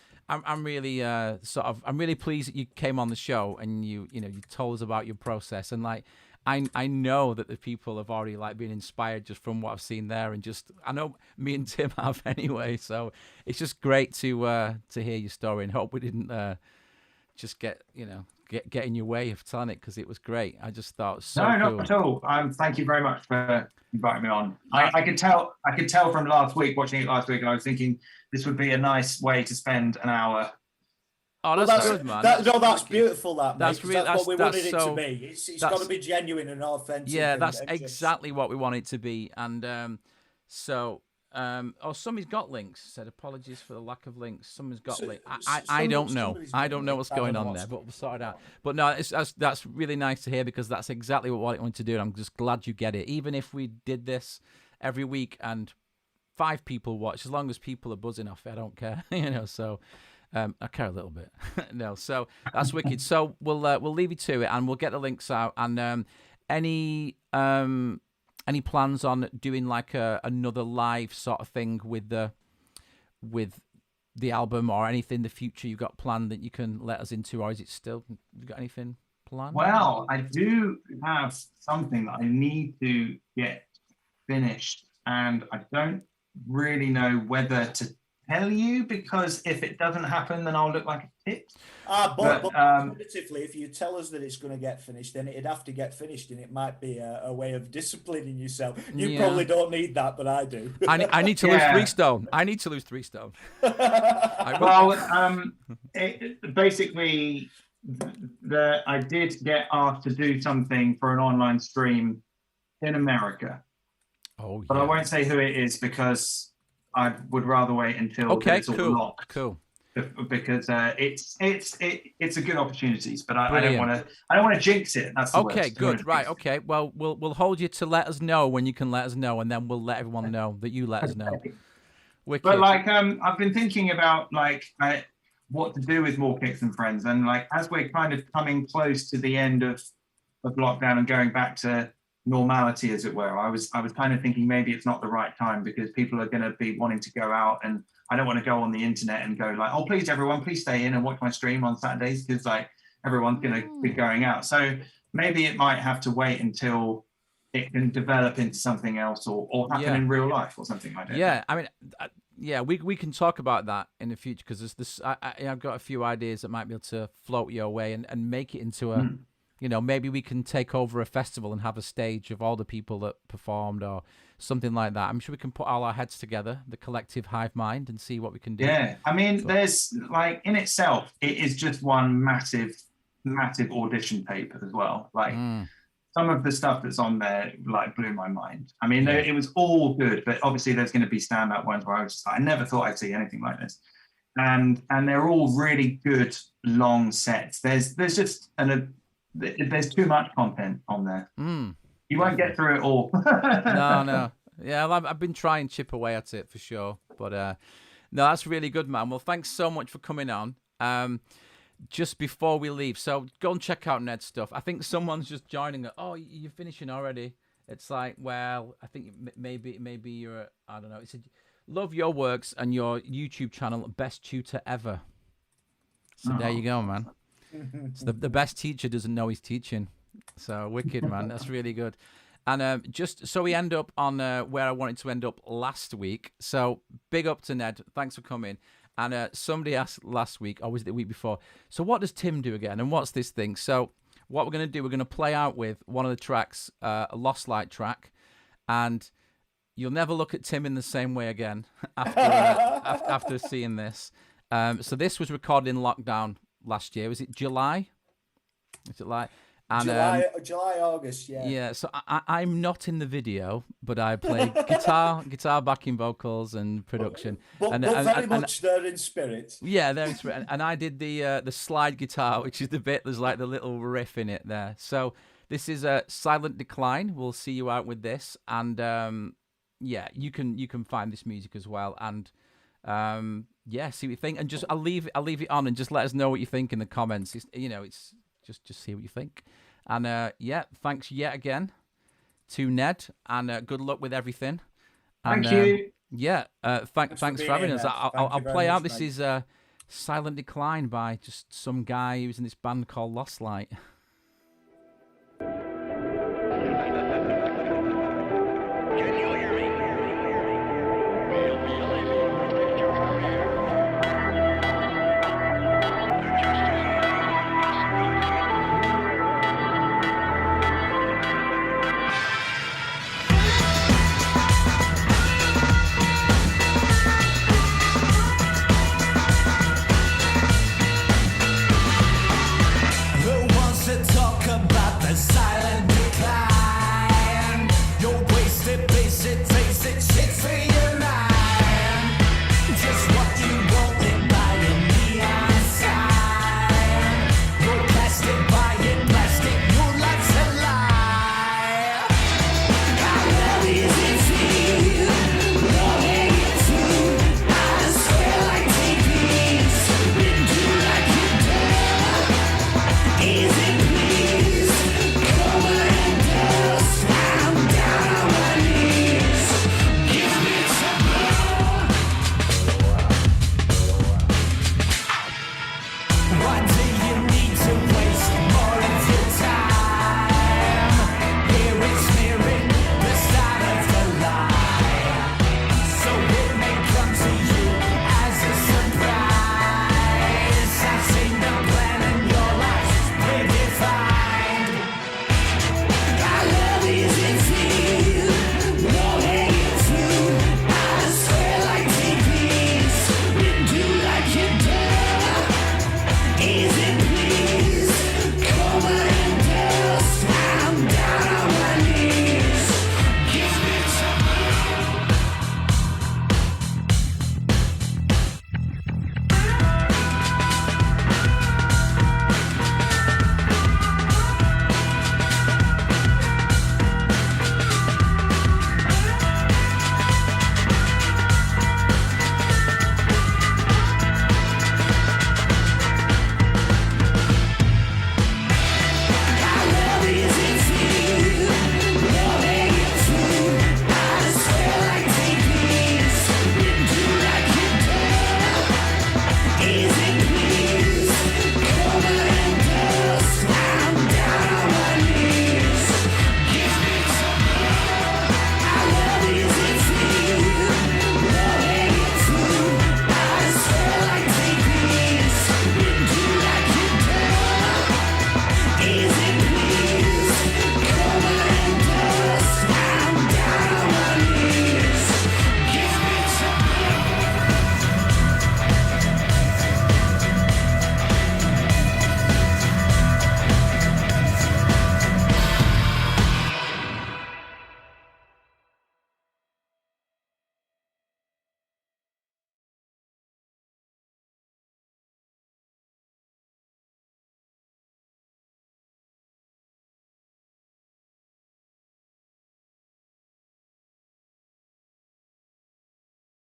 really I'm really pleased that you came on the show and you told us about your process, and like I know that the people have already like been inspired just from what I've seen there, and just I know me and Tim have anyway. So it's just great to hear your story, and hope we didn't just get in your way of telling it, because it was great. I just thought so cool. Not at all. Thank you very much for inviting me on. I could tell from last week, watching it last week, and I was thinking this would be a nice way to spend an hour. Oh, that's good, man. That's beautiful. That's what we wanted it to be. It's got to be genuine and authentic. Yeah, that's exactly what we want it to be. And somebody's got links. Said apologies for the lack of links. Someone's got links. I don't know. I don't know what's going on there, but we'll sort it out. But no, that's really nice to hear, because that's exactly what I wanted to do. And I'm just glad you get it. Even if we did this every week and 5 people watch, as long as people are buzzing off it, I don't care. So. I care a little bit. No, so that's wicked. So we'll leave you to it, and we'll get the links out. And any plans on doing like another live sort of thing with the album, or anything in the future you've got planned that you can let us into, or is it still, have you got anything planned? Well, I do have something that I need to get finished, and I don't really know whether to tell you, because if it doesn't happen, then I'll look like a it. But alternatively, if you tell us that it's going to get finished, then it'd have to get finished, and it might be a way of disciplining yourself. You probably don't need that, but I do. I need to lose 3 stone. I need to lose 3 stone. Basically, I did get asked to do something for an online stream in America. Oh, yeah. But I won't say who it is because I would rather wait until it's all locked. Cool. Because it's a good opportunity, but I don't want to jinx it. That's the okay. Worst. Good, right? Okay. Well, we'll hold you to let us know when you can let us know, and then we'll let everyone know that you let us know. Wicked. But like, I've been thinking about what to do with More Kicks and Friends, and like as we're kind of coming close to the end of lockdown and going back to normality, as it were, I was kind of thinking maybe it's not the right time because people are going to be wanting to go out, and I don't want to go on the internet and go like, oh, please everyone, please stay in and watch my stream on Saturdays because like everyone's going to be going out. So maybe it might have to wait until it can develop into something else or happen in real life or something like that. Yeah, I mean, we can talk about that in the future because there's this. I've got a few ideas that might be able to float your way and make it into a. Maybe we can take over a festival and have a stage of all the people that performed or something like that. I'm sure we can put all our heads together, the collective hive mind, and see what we can do. Yeah, I mean, there's like in itself, it is just one massive audition tape as well. Like some of the stuff that's on there like blew my mind. I mean, it was all good, but obviously there's going to be standout ones where I was just like, I never thought I'd see anything like this. And they're all really good long sets. There's just there's too much content on there. You won't get through it all. No. Yeah, I've been trying to chip away at it for sure. But no, that's really good, man. Well, thanks so much for coming on. Just before we leave, so go and check out Ned's stuff. I think someone's just joining. Oh, you're finishing already. It's like, well, I think maybe you're. I don't know. It's love your works and your YouTube channel, best tutor ever. So there you go, man. So the best teacher doesn't know he's teaching. So wicked, man. That's really good. And just so we end up on where I wanted to end up last week. So big up to Ned. Thanks for coming. And somebody asked last week, or was it the week before? So what does Tim do again? And what's this thing? So what we're going to do, we're going to play out with one of the tracks, a Lostlight track. And you'll never look at Tim in the same way again after seeing this. So this was recorded in lockdown last year. Was it July? Is it like July, August? Yeah. Yeah. So I'm not in the video, but I play guitar, backing vocals, and production. But very much they're in spirit. Yeah, they're in spirit. And I did the slide guitar, which is the bit there's like the little riff in it there. So this is a Silent Decline. We'll see you out with this, and yeah, you can find this music as well, and yeah, see what you think, and just I'll leave it on, and just let us know what you think in the comments. It's just see what you think, and yeah, thanks yet again to Ned, and good luck with everything. And, Thank you. Yeah, thanks for having us. I'll play out. This is Silent Decline by just some guy who's in this band called Lostlight. One